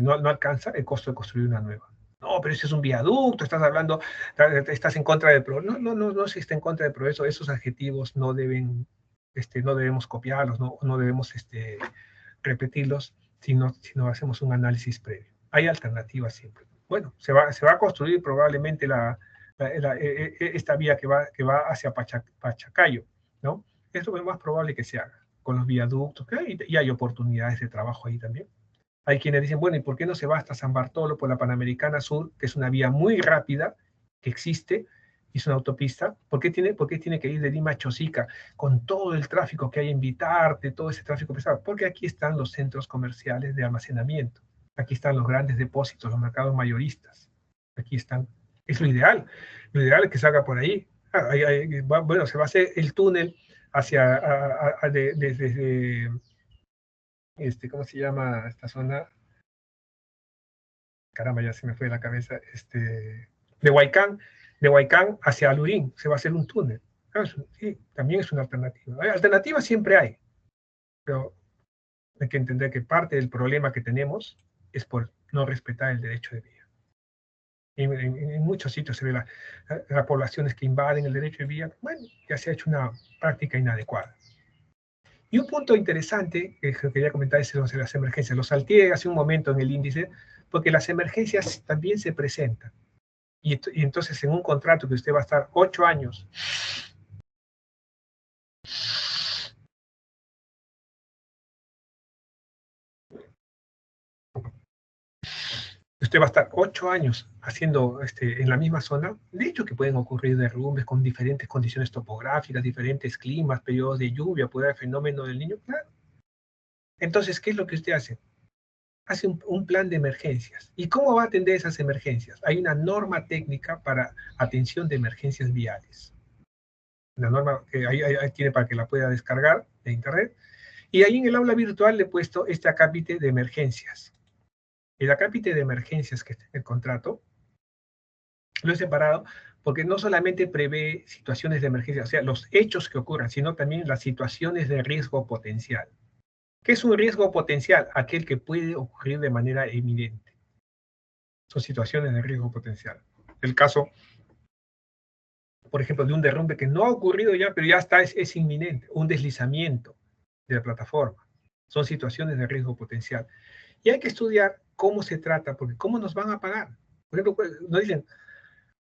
no alcanza el costo de construir una nueva. No, pero ese es un viaducto, estás hablando, estás en contra del progreso. No se está en contra del progreso, esos adjetivos no debemos copiarlos, no debemos repetirlos, sino hacemos un análisis previo. Hay alternativas siempre. Bueno, se va a construir probablemente esta vía que va hacia Pachacayo, ¿no? Es lo más probable que se haga. con los viaductos, y hay oportunidades de trabajo ahí también. Hay quienes dicen, bueno, ¿y por qué no se va hasta San Bartolo por la Panamericana Sur, que es una vía muy rápida, que existe, y es una autopista? ¿Por qué tiene que ir de Lima a Chosica, con todo el tráfico que hay en Vitarte, todo ese tráfico pesado? Porque aquí están los centros comerciales de almacenamiento, aquí están los grandes depósitos, los mercados mayoristas, aquí están. Es lo ideal es que salga por ahí. Bueno, se va a hacer el túnel hacia, desde ¿cómo se llama esta zona? Caramba, ya se me fue de la cabeza, de Huaycán hacia Alurín, se va a hacer un túnel. Claro, sí, también es una alternativa. Alternativas siempre hay, pero hay que entender que parte del problema que tenemos es por no respetar el derecho de vía. En muchos sitios se ve las poblaciones que invaden el derecho de vía. Bueno, ya se ha hecho una práctica inadecuada. Y un punto interesante que quería comentar es sobre las emergencias. Lo salteé hace un momento en el índice, porque las emergencias también se presentan. Y entonces en un contrato que usted va a estar 8 años, usted va a estar 8 años haciendo en la misma zona, de hecho que pueden ocurrir derrumbes con diferentes condiciones topográficas, diferentes climas, periodos de lluvia, puede haber fenómeno del niño, claro. Entonces, ¿qué es lo que usted hace? Hace un plan de emergencias. ¿Y cómo va a atender esas emergencias? Hay una norma técnica para atención de emergencias viales. La norma que ahí tiene para que la pueda descargar de internet. Y ahí en el aula virtual le he puesto este acápite de emergencias. El acápite de emergencias que está en el contrato, lo he separado porque no solamente prevé situaciones de emergencia, o sea, los hechos que ocurran, sino también las situaciones de riesgo potencial. ¿Qué es un riesgo potencial? Aquel que puede ocurrir de manera eminente. Son situaciones de riesgo potencial. El caso, por ejemplo, de un derrumbe que no ha ocurrido ya, pero ya está, es inminente, un deslizamiento de la plataforma. Son situaciones de riesgo potencial. Y hay que estudiar cómo se trata, porque cómo nos van a pagar. Por ejemplo, nos dicen,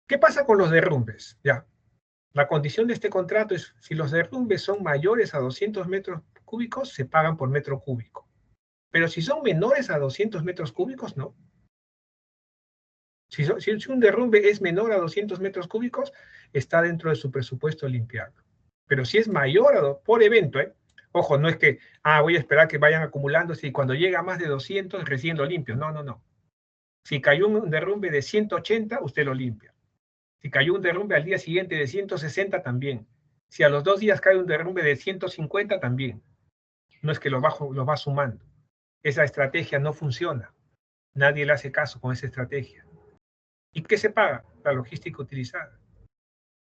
¿qué pasa con los derrumbes? Ya, la condición de este contrato es, si los derrumbes son mayores a 200 metros cúbicos, se pagan por metro cúbico. Pero si son menores a 200 metros cúbicos, no. Si un derrumbe es menor a 200 metros cúbicos, está dentro de su presupuesto limpiarlo. Pero si es mayor por evento, ojo, no es que, voy a esperar que vayan acumulándose y cuando llega a más de 200 recién lo limpio. No, no, no. Si cayó un derrumbe de 180, usted lo limpia. Si cayó un derrumbe al día siguiente de 160, también. Si a los 2 días cae un derrumbe de 150, también. No es que lo va sumando. Esa estrategia no funciona. Nadie le hace caso con esa estrategia. ¿Y qué se paga? La logística utilizada.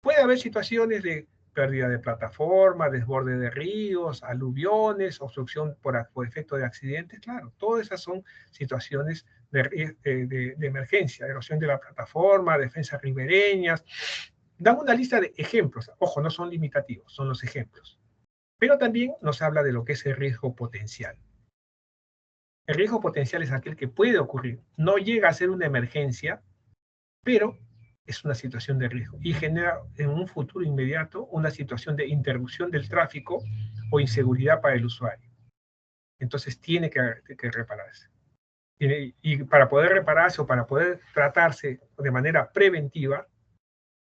Puede haber situaciones de pérdida de plataforma, desborde de ríos, aluviones, obstrucción por efecto de accidentes, claro, todas esas son situaciones de emergencia, erosión de la plataforma, defensas ribereñas. Dan una lista de ejemplos, ojo, no son limitativos, son los ejemplos. Pero también nos habla de lo que es el riesgo potencial. El riesgo potencial es aquel que puede ocurrir, no llega a ser una emergencia, pero es una situación de riesgo y genera en un futuro inmediato una situación de interrupción del tráfico o inseguridad para el usuario. Entonces tiene que repararse. Y para poder repararse o para poder tratarse de manera preventiva,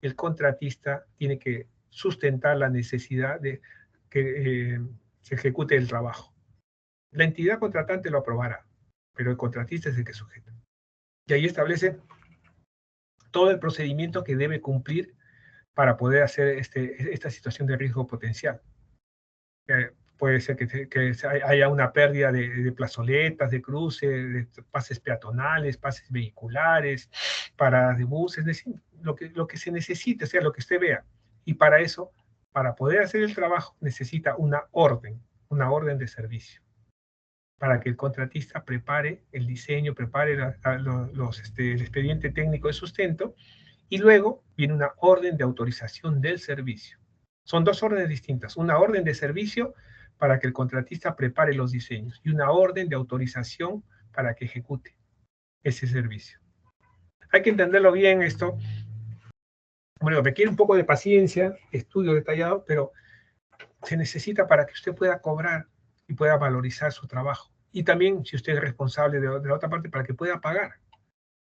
el contratista tiene que sustentar la necesidad de que se ejecute el trabajo. La entidad contratante lo aprobará, pero el contratista es el que sujeta. Y ahí establece todo el procedimiento que debe cumplir para poder hacer esta situación de riesgo potencial. Puede ser que haya una pérdida de plazoletas, de cruces, de pases peatonales, pases vehiculares, paradas de buses, es decir, lo que se necesite, o sea, lo que usted vea. Y para eso, para poder hacer el trabajo, necesita una orden de servicio, para que el contratista prepare el diseño, prepare el expediente técnico de sustento, y luego viene una orden de autorización del servicio. Son dos órdenes distintas. Una orden de servicio para que el contratista prepare los diseños y una orden de autorización para que ejecute ese servicio. Hay que entenderlo bien esto. Bueno, requiere un poco de paciencia, estudio detallado, pero se necesita para que usted pueda cobrar y pueda valorizar su trabajo. Y también, si usted es responsable de la otra parte, para que pueda pagar.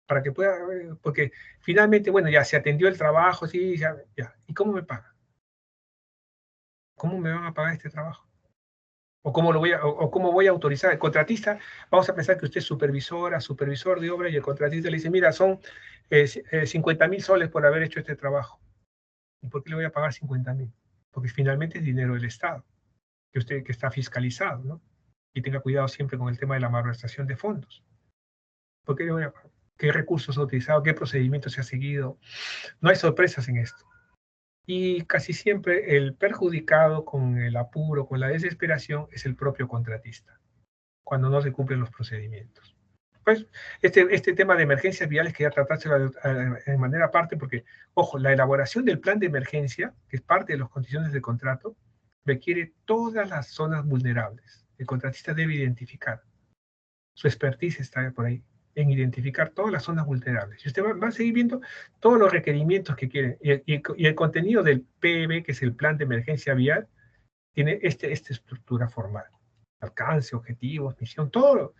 Para que pueda, porque finalmente, bueno, ya se atendió el trabajo, sí, ya. ¿Y cómo me paga? ¿Cómo me van a pagar este trabajo? ¿O cómo, o cómo voy a autorizar? El contratista, vamos a pensar que usted es supervisora, supervisor de obra, y el contratista le dice, mira, son 50.000 soles por haber hecho este trabajo. ¿Y por qué le voy a pagar 50.000? Porque finalmente es dinero del Estado, que usted que está fiscalizado, ¿no? Y tenga cuidado siempre con el tema de la malversación de fondos. ¿Por qué le voy a pagar? ¿Qué recursos ha utilizado? ¿Qué procedimiento se ha seguido? No hay sorpresas en esto. Y casi siempre el perjudicado con el apuro, con la desesperación, es el propio contratista, cuando no se cumplen los procedimientos. Pues este tema de emergencias viales quería tratárselo de manera aparte porque, ojo, la elaboración del plan de emergencia, que es parte de las condiciones del contrato, requiere todas las zonas vulnerables. El contratista debe identificar. Su expertise está por ahí, en identificar todas las zonas vulnerables. Y usted va a seguir viendo todos los requerimientos que quiere. Y el contenido del PEB, que es el Plan de Emergencia Vial, tiene esta estructura formal. Alcance, objetivos, misión, todo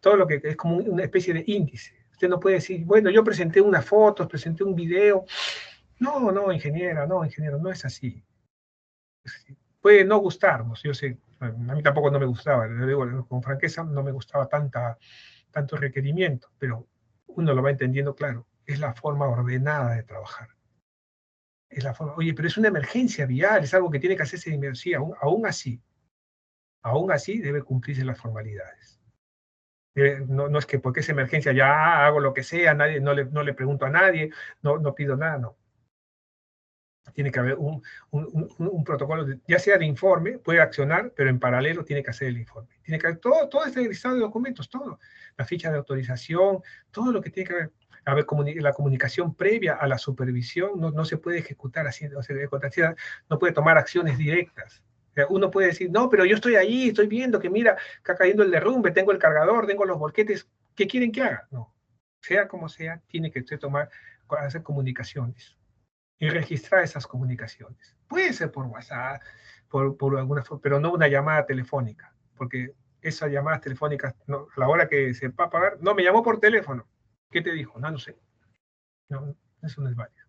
lo que es como una especie de índice. Usted no puede decir, bueno, yo presenté unas fotos, presenté un video. No, ingeniero, no es así. Puede no gustarnos, yo sé, a mí tampoco no me gustaba, le digo con franqueza, no me gustaba tanto requerimiento, pero uno lo va entendiendo claro, es la forma ordenada de trabajar. Es la forma, oye, pero es una emergencia vial, es algo que tiene que hacerse de inmediato. Sí, aún así debe cumplirse las formalidades. No es que porque es emergencia ya hago lo que sea, no le pregunto a nadie, no pido nada, no. Tiene que haber un protocolo, ya sea de informe, puede accionar, pero en paralelo tiene que hacer el informe. Tiene que haber todo este listado de documentos, todo. La ficha de autorización, todo lo que tiene que haber la comunicación previa a la supervisión, no se puede ejecutar así, o sea, el contratista no puede tomar acciones directas. O sea, uno puede decir, no, pero yo estoy ahí, estoy viendo que mira, está cayendo el derrumbe, tengo el cargador, tengo los volquetes, ¿qué quieren que haga? No. Sea como sea, tiene que usted hacer comunicaciones y registrar esas comunicaciones. Puede ser por WhatsApp, por alguna forma, pero no una llamada telefónica, porque esas llamadas telefónicas, no, a la hora que se va a pagar, no, me llamó por teléfono. ¿Qué te dijo? No sé. No, eso no es válido.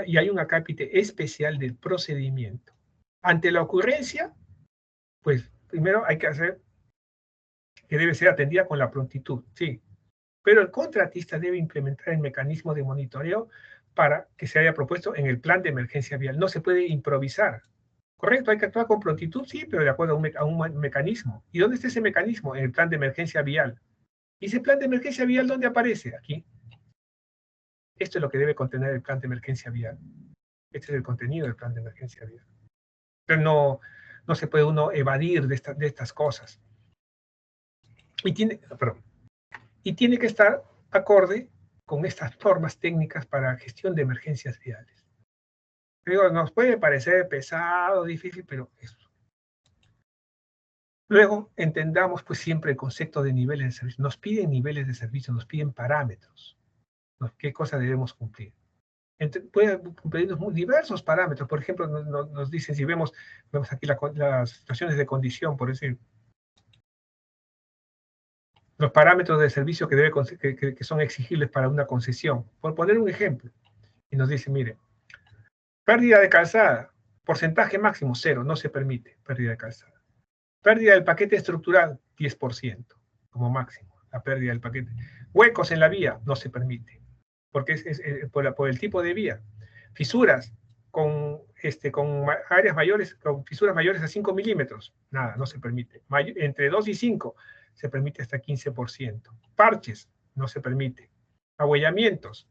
Y hay un acápite especial del procedimiento. Ante la ocurrencia, pues primero hay que hacer que debe ser atendida con la prontitud, sí, pero el contratista debe implementar el mecanismo de monitoreo para que se haya propuesto en el plan de emergencia vial. No se puede improvisar. Correcto, hay que actuar con prontitud, sí, pero de acuerdo a un mecanismo. ¿Y dónde está ese mecanismo? En el plan de emergencia vial. ¿Y ese plan de emergencia vial dónde aparece? Aquí. Esto es lo que debe contener el plan de emergencia vial. Este es el contenido del plan de emergencia vial. Pero no se puede uno evadir de estas cosas. Y tiene que estar acorde con estas normas técnicas para gestión de emergencias viales. Digo, nos puede parecer pesado, difícil, pero eso. Luego, entendamos pues siempre el concepto de niveles de servicio. Nos piden niveles de servicio, nos piden parámetros. ¿Qué cosa debemos cumplir? Pueden cumplirnos diversos parámetros. Por ejemplo, nos dicen, si vemos aquí las situaciones de condición, por decir, los parámetros de servicio que son exigibles para una concesión. Por poner un ejemplo, y nos dice, mire, pérdida de calzada, porcentaje máximo 0, no se permite pérdida de calzada. Pérdida del paquete estructural, 10%, como máximo, la pérdida del paquete. Huecos en la vía, no se permite, porque es por el tipo de vía. Fisuras con áreas mayores, con fisuras mayores a 5 milímetros, nada, no se permite. Entre 2 y 5 se permite hasta 15%. Parches, no se permite. Ahuellamientos,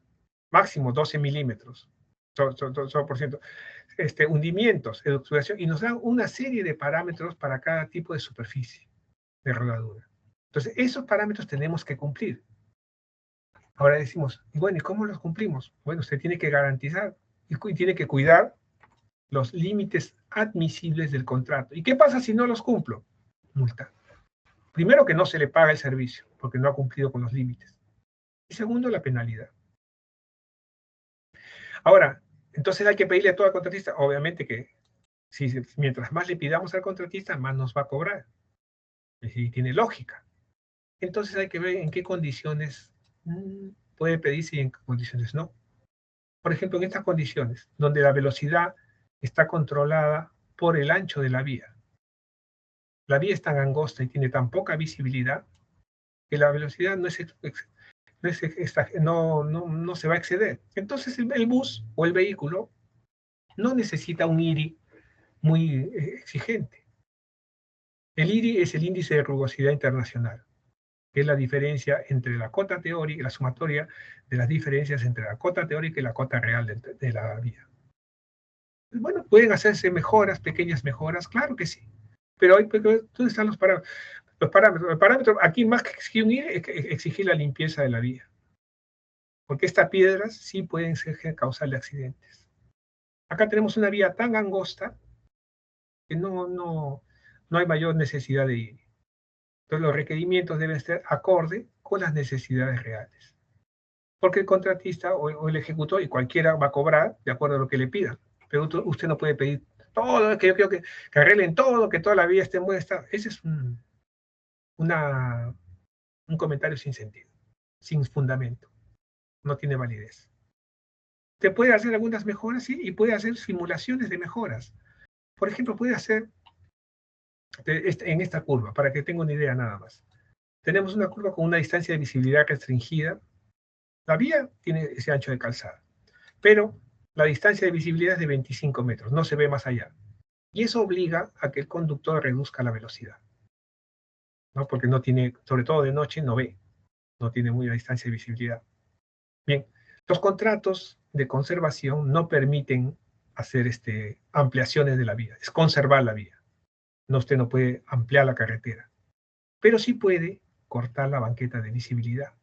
máximo 12 milímetros, por ciento. Hundimientos, estructuración, y nos dan una serie de parámetros para cada tipo de superficie de rodadura. Entonces, esos parámetros tenemos que cumplir. Ahora decimos, y bueno, ¿y cómo los cumplimos? Bueno, usted tiene que garantizar y tiene que cuidar los límites admisibles del contrato. ¿Y qué pasa si no los cumplo? Multa. Primero, que no se le paga el servicio, porque no ha cumplido con los límites. Y segundo, la penalidad. Ahora, entonces hay que pedirle a toda contratista, obviamente que Mientras más le pidamos al contratista, más nos va a cobrar. Y tiene lógica. Entonces hay que ver en qué condiciones puede pedirse y en qué condiciones no. Por ejemplo, en estas condiciones, donde la velocidad está controlada por el ancho de la vía. La vía es tan angosta y tiene tan poca visibilidad que la velocidad no se va a exceder. Entonces el bus o el vehículo no necesita un IRI muy exigente. El IRI es el índice de rugosidad internacional, que es la diferencia entre la cota teórica, la sumatoria de las diferencias entre la cota teórica y la cota real de la vía. Bueno, pueden hacerse mejoras, pequeñas mejoras, claro que sí. Pero ¿dónde están los parámetros? Los parámetros, aquí más que exigir un IRI, es exigir la limpieza de la vía. Porque estas piedras sí pueden ser causal de accidentes. Acá tenemos una vía tan angosta que no hay mayor necesidad de IRI. Entonces los requerimientos deben estar acorde con las necesidades reales. Porque el contratista o el ejecutor, y cualquiera va a cobrar de acuerdo a lo que le pidan. Pero usted no puede pedir todo, que yo quiero que arreglen todo, que toda la vía esté muestra. Ese es un comentario sin sentido, sin fundamento. No tiene validez. Te puede hacer algunas mejoras, sí, y puede hacer simulaciones de mejoras. Por ejemplo, puede hacer en esta curva, para que tenga una idea nada más. Tenemos una curva con una distancia de visibilidad restringida. La vía tiene ese ancho de calzada, pero la distancia de visibilidad es de 25 metros, no se ve más allá. Y eso obliga a que el conductor reduzca la velocidad, ¿no? Porque no tiene, sobre todo de noche, no ve, no tiene mucha distancia de visibilidad. Bien, los contratos de conservación no permiten hacer ampliaciones de la vía, es conservar la vía. No, usted no puede ampliar la carretera, pero sí puede cortar la banqueta de visibilidad.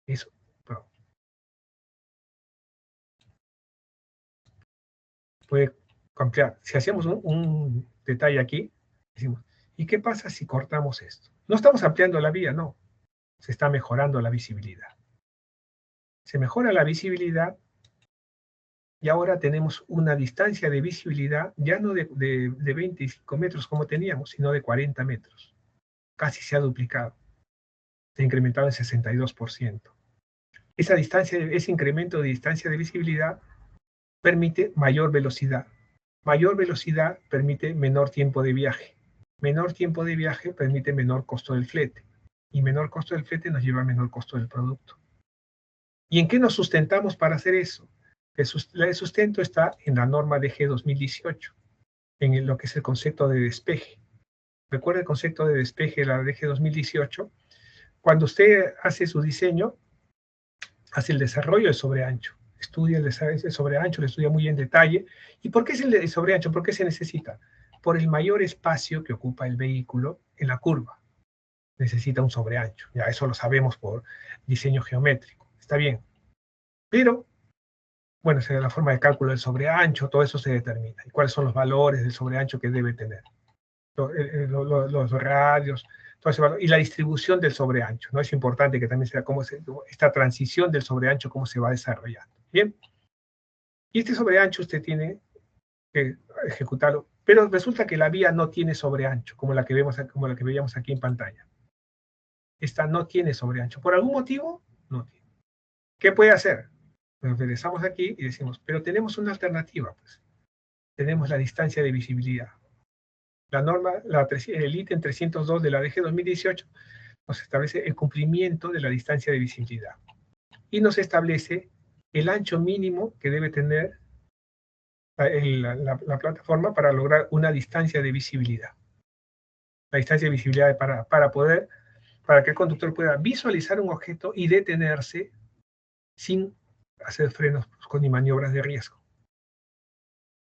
Eso, pero puede ampliar. Si hacemos un detalle aquí, decimos, ¿y qué pasa si cortamos esto? No estamos ampliando la vía, no. Se está mejorando la visibilidad. Se mejora la visibilidad y ahora tenemos una distancia de visibilidad ya no de 25 metros como teníamos, sino de 40 metros. Casi se ha duplicado. Se ha incrementado en 62%. Ese incremento de distancia de visibilidad permite mayor velocidad. Mayor velocidad permite menor tiempo de viaje. Menor tiempo de viaje permite menor costo del flete. Y menor costo del flete nos lleva a menor costo del producto. ¿Y en qué nos sustentamos para hacer eso? El sustento está en la norma DG 2018, en lo que es el concepto de despeje. Recuerda el concepto de despeje de la DG 2018. Cuando usted hace su diseño, hace el desarrollo del sobreancho. Estudia el sobreancho, lo estudia muy en detalle. ¿Y por qué es el sobreancho? ¿Por qué se necesita? Por el mayor espacio que ocupa el vehículo en la curva. Necesita un sobreancho. Ya eso lo sabemos por diseño geométrico. Está bien. Pero, bueno, esa es la forma de cálculo del sobreancho, todo eso se determina. ¿Y cuáles son los valores del sobreancho que debe tener? Los radios, todo ese valor, y la distribución del sobreancho, ¿no? Es importante que también sea esta transición del sobreancho, cómo se va desarrollando. Bien. Y este sobreancho usted tiene que ejecutarlo, pero resulta que la vía no tiene sobreancho, como la que veíamos aquí en pantalla. Esta no tiene sobreancho. ¿Por algún motivo? No tiene. ¿Qué puede hacer? Nos regresamos aquí y decimos, pero tenemos una alternativa, pues. Tenemos la distancia de visibilidad. La norma, el ítem 302 de la DG 2018 nos establece el cumplimiento de la distancia de visibilidad y nos establece el ancho mínimo que debe tener la plataforma para lograr una distancia de visibilidad. La distancia de visibilidad para que el conductor pueda visualizar un objeto y detenerse sin hacer frenos ni maniobras de riesgo.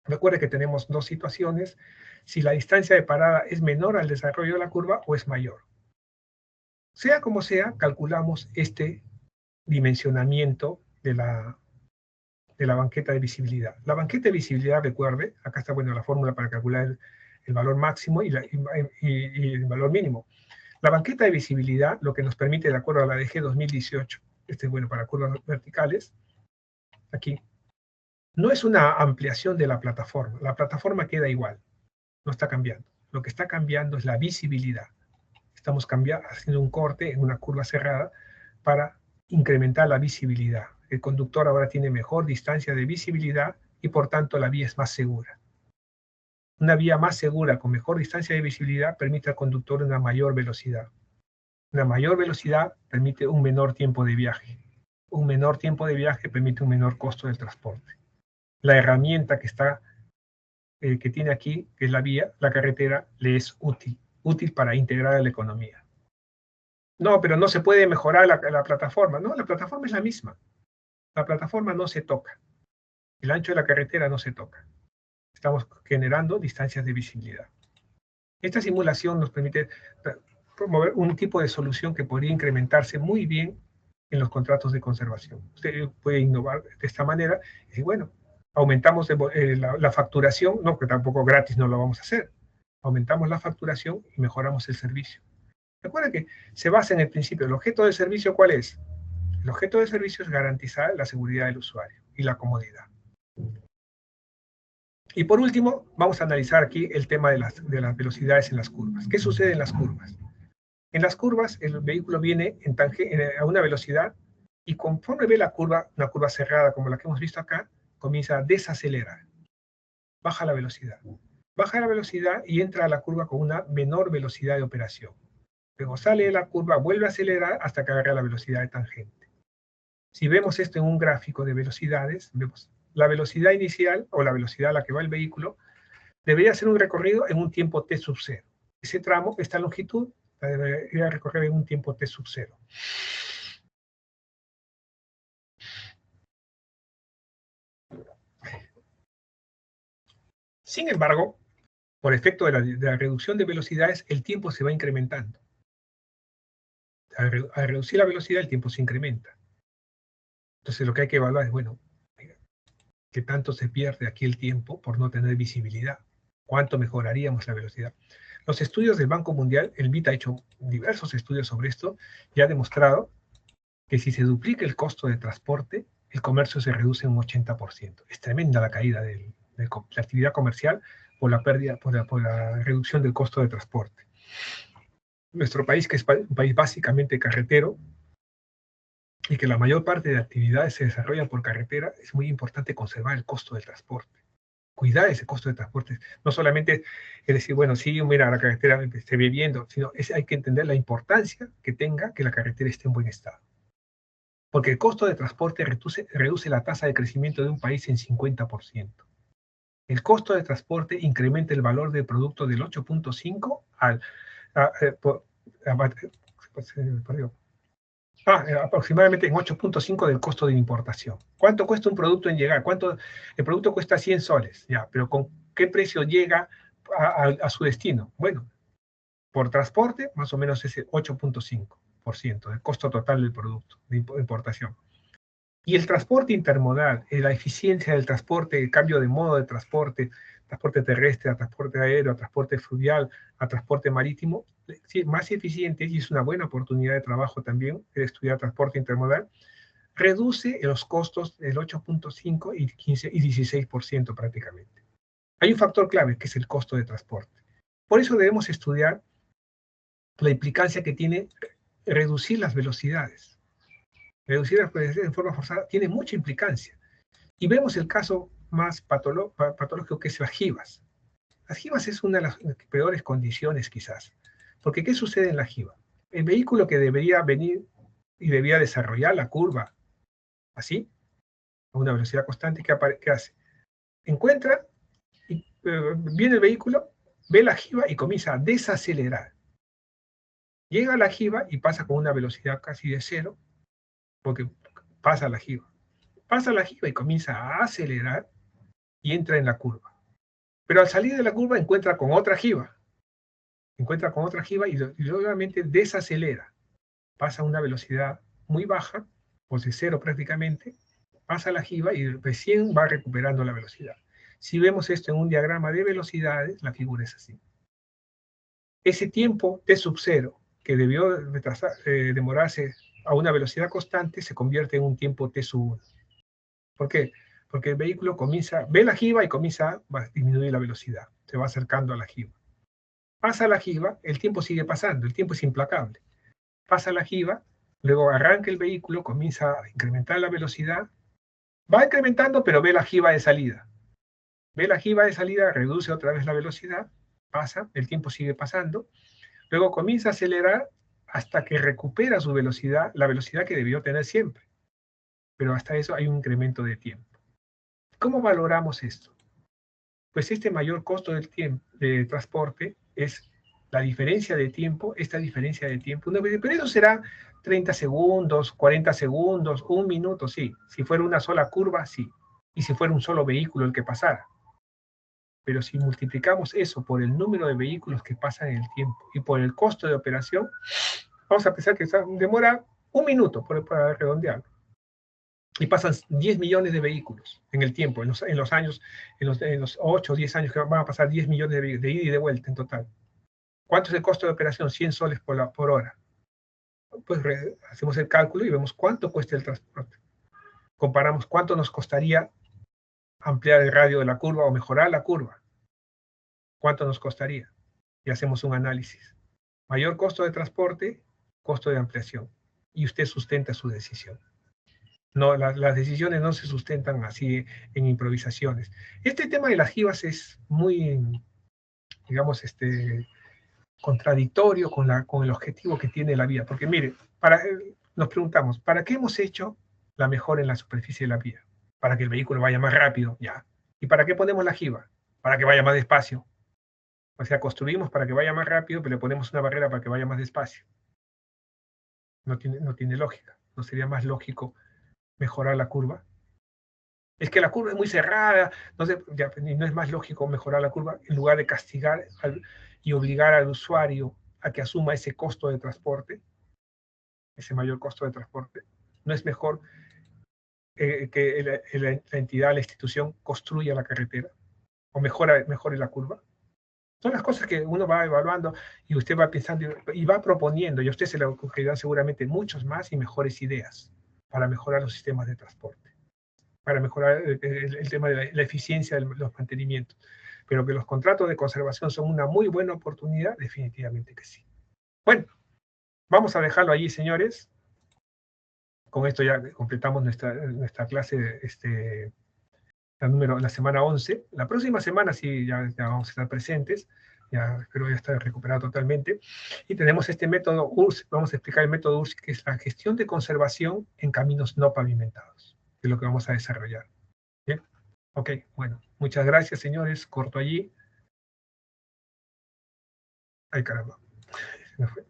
Recuerde que tenemos dos situaciones, si la distancia de parada es menor al desarrollo de la curva o es mayor. Sea como sea, calculamos este dimensionamiento de la banqueta de visibilidad. La banqueta de visibilidad, recuerde, acá está la fórmula para calcular el valor máximo y el valor mínimo. La banqueta de visibilidad, lo que nos permite, de acuerdo a la DG 2018, para curvas verticales, aquí, no es una ampliación de la plataforma queda igual. No está cambiando. Lo que está cambiando es la visibilidad. Estamos haciendo un corte en una curva cerrada para incrementar la visibilidad. El conductor ahora tiene mejor distancia de visibilidad y por tanto la vía es más segura. Una vía más segura con mejor distancia de visibilidad permite al conductor una mayor velocidad. Una mayor velocidad permite un menor tiempo de viaje. Un menor tiempo de viaje permite un menor costo del transporte. La herramienta que tiene aquí, que es la vía, la carretera, le es útil para integrar a la economía. No, pero no se puede mejorar la plataforma. No, la plataforma es la misma. La plataforma no se toca. El ancho de la carretera no se toca. Estamos generando distancias de visibilidad. Esta simulación nos permite promover un tipo de solución que podría incrementarse muy bien en los contratos de conservación. Usted puede innovar de esta manera y decir, bueno, aumentamos la facturación, no, que tampoco gratis no lo vamos a hacer. Aumentamos la facturación y mejoramos el servicio. Recuerda que se basa en el principio. ¿El objeto del servicio cuál es? El objeto del servicio es garantizar la seguridad del usuario y la comodidad. Y por último, vamos a analizar aquí el tema de las velocidades en las curvas. ¿Qué sucede en las curvas? En las curvas, el vehículo viene a una velocidad y conforme ve la curva, una curva cerrada como la que hemos visto acá, comienza a desacelerar. Baja la velocidad. Baja la velocidad y entra a la curva con una menor velocidad de operación. Luego sale de la curva, vuelve a acelerar hasta que agarra la velocidad de tangente. Si vemos esto en un gráfico de velocidades, vemos la velocidad inicial o la velocidad a la que va el vehículo debería hacer un recorrido en un tiempo t sub 0. Ese tramo, esta longitud, la debería recorrer en un tiempo t sub 0. Sin embargo, por efecto de la reducción de velocidades, el tiempo se va incrementando. Al reducir la velocidad, el tiempo se incrementa. Entonces, lo que hay que evaluar es, bueno, ¿qué tanto se pierde aquí el tiempo por no tener visibilidad? ¿Cuánto mejoraríamos la velocidad? Los estudios del Banco Mundial, el BIT ha hecho diversos estudios sobre esto y ha demostrado que si se duplica el costo de transporte, el comercio se reduce un 80%. Es tremenda la caída de la actividad comercial por la pérdida, por la reducción del costo de transporte. Nuestro país, que es un país básicamente carretero, y que la mayor parte de actividades se desarrollan por carretera, es muy importante conservar el costo del transporte. Cuidar ese costo de transporte. No solamente es decir, bueno, sí, mira, la carretera esté viviendo, sino hay que entender la importancia que tenga que la carretera esté en buen estado. Porque el costo de transporte reduce la tasa de crecimiento de un país en 50%. El costo de transporte incrementa el valor del producto del 8.5 aproximadamente en 8.5 del costo de importación. ¿Cuánto cuesta un producto en llegar? El producto cuesta 100 soles, ya, pero ¿con qué precio llega a su destino? Bueno, por transporte, más o menos es el 8.5% del costo total del producto de importación. Y el transporte intermodal, la eficiencia del transporte, el cambio de modo de transporte terrestre a transporte aéreo, a transporte fluvial, a transporte marítimo, más eficiente, y es una buena oportunidad de trabajo también estudiar transporte intermodal, reduce los costos del 8.5 y 15 y 16% prácticamente. Hay un factor clave que es el costo de transporte. Por eso debemos estudiar la implicancia que tiene reducir las velocidades. Reducir las velocidades en forma forzada tiene mucha implicancia. Y vemos el caso más patológico que es las jivas. Las jivas es una de las peores condiciones quizás. Porque ¿qué sucede en la jiva? El vehículo que debería venir y debía desarrollar la curva así, a una velocidad constante, ¿qué hace? Encuentra, viene el vehículo, ve la jiva y comienza a desacelerar. Llega a la jiva y pasa con una velocidad casi de cero, porque pasa la jiva. Pasa la jiva y comienza a acelerar y entra en la curva. Pero al salir de la curva encuentra con otra jiva. Encuentra con otra jiva y nuevamente desacelera. Pasa a una velocidad muy baja, o de cero prácticamente, pasa la jiva y recién va recuperando la velocidad. Si vemos esto en un diagrama de velocidades, la figura es así. Ese tiempo t sub 0, que debió demorarse a una velocidad constante, se convierte en un tiempo t sub 1. ¿Por qué? Porque el vehículo ve la jiba y comienza a disminuir la velocidad. se va acercando a la jiba. Pasa la jiba, el tiempo sigue pasando, el tiempo es implacable. Pasa la jiba, luego arranca el vehículo, comienza a incrementar la velocidad, va incrementando, pero ve la jiba de salida. Ve la jiba de salida, reduce otra vez la velocidad, pasa, el tiempo sigue pasando, luego comienza a acelerar hasta que recupera su velocidad, la velocidad que debió tener siempre. Pero hasta eso hay un incremento de tiempo. ¿Cómo valoramos esto? Pues este mayor costo del tiempo de transporte es la diferencia de tiempo, esta diferencia de tiempo. Pero eso será 30 segundos, 40 segundos, un minuto, sí. Si fuera una sola curva, sí. Y si fuera un solo vehículo el que pasara. Pero si multiplicamos eso por el número de vehículos que pasan en el tiempo y por el costo de operación, vamos a pensar que demora un minuto para redondearlo. Y pasan 10 millones de vehículos en el tiempo, en los años, en los 8 o 10 años que van a pasar 10 millones de ida y de vuelta en total. ¿Cuánto es el costo de operación? 100 soles por hora. Pues hacemos el cálculo y vemos cuánto cuesta el transporte. Comparamos cuánto nos costaría ampliar el radio de la curva o mejorar la curva. ¿Cuánto nos costaría? Y hacemos un análisis. Mayor costo de transporte, costo de ampliación. Y usted sustenta su decisión. No, las decisiones no se sustentan así en improvisaciones. Este tema de las jibas es muy, digamos, contradictorio con el objetivo que tiene la vía. Porque mire, nos preguntamos, ¿para qué hemos hecho la mejora en la superficie de la vía? Para que el vehículo vaya más rápido, ya. ¿Y para qué ponemos la jiba? Para que vaya más despacio. O sea, construimos para que vaya más rápido, pero le ponemos una barrera para que vaya más despacio. No tiene lógica. ¿No sería más lógico mejorar la curva? Es que la curva es muy cerrada, no es más lógico mejorar la curva en lugar de castigar y obligar al usuario a que asuma ese costo de transporte, ese mayor costo de transporte. ¿No es mejor que la entidad, la institución construya la carretera o mejore la curva? Son las cosas que uno va evaluando y usted va pensando y va proponiendo, y a usted se le ocurrirán seguramente muchas más y mejores ideas para mejorar los sistemas de transporte, para mejorar el tema de la eficiencia de los mantenimientos. Pero que los contratos de conservación son una muy buena oportunidad, definitivamente que sí. Bueno, vamos a dejarlo allí, señores. Con esto ya completamos nuestra clase, la semana 11. La próxima semana sí, ya vamos a estar presentes. Ya espero ya estar recuperado totalmente. Y tenemos este método URSS, vamos a explicar el método URSS, que es la gestión de conservación en caminos no pavimentados, que es lo que vamos a desarrollar. Bien, ok, bueno, muchas gracias, señores, corto allí. Ay, caramba, se me fue.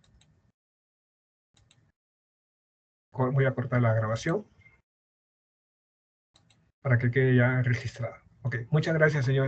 Voy a cortar la grabación para que quede ya registrada. Ok, muchas gracias, señores.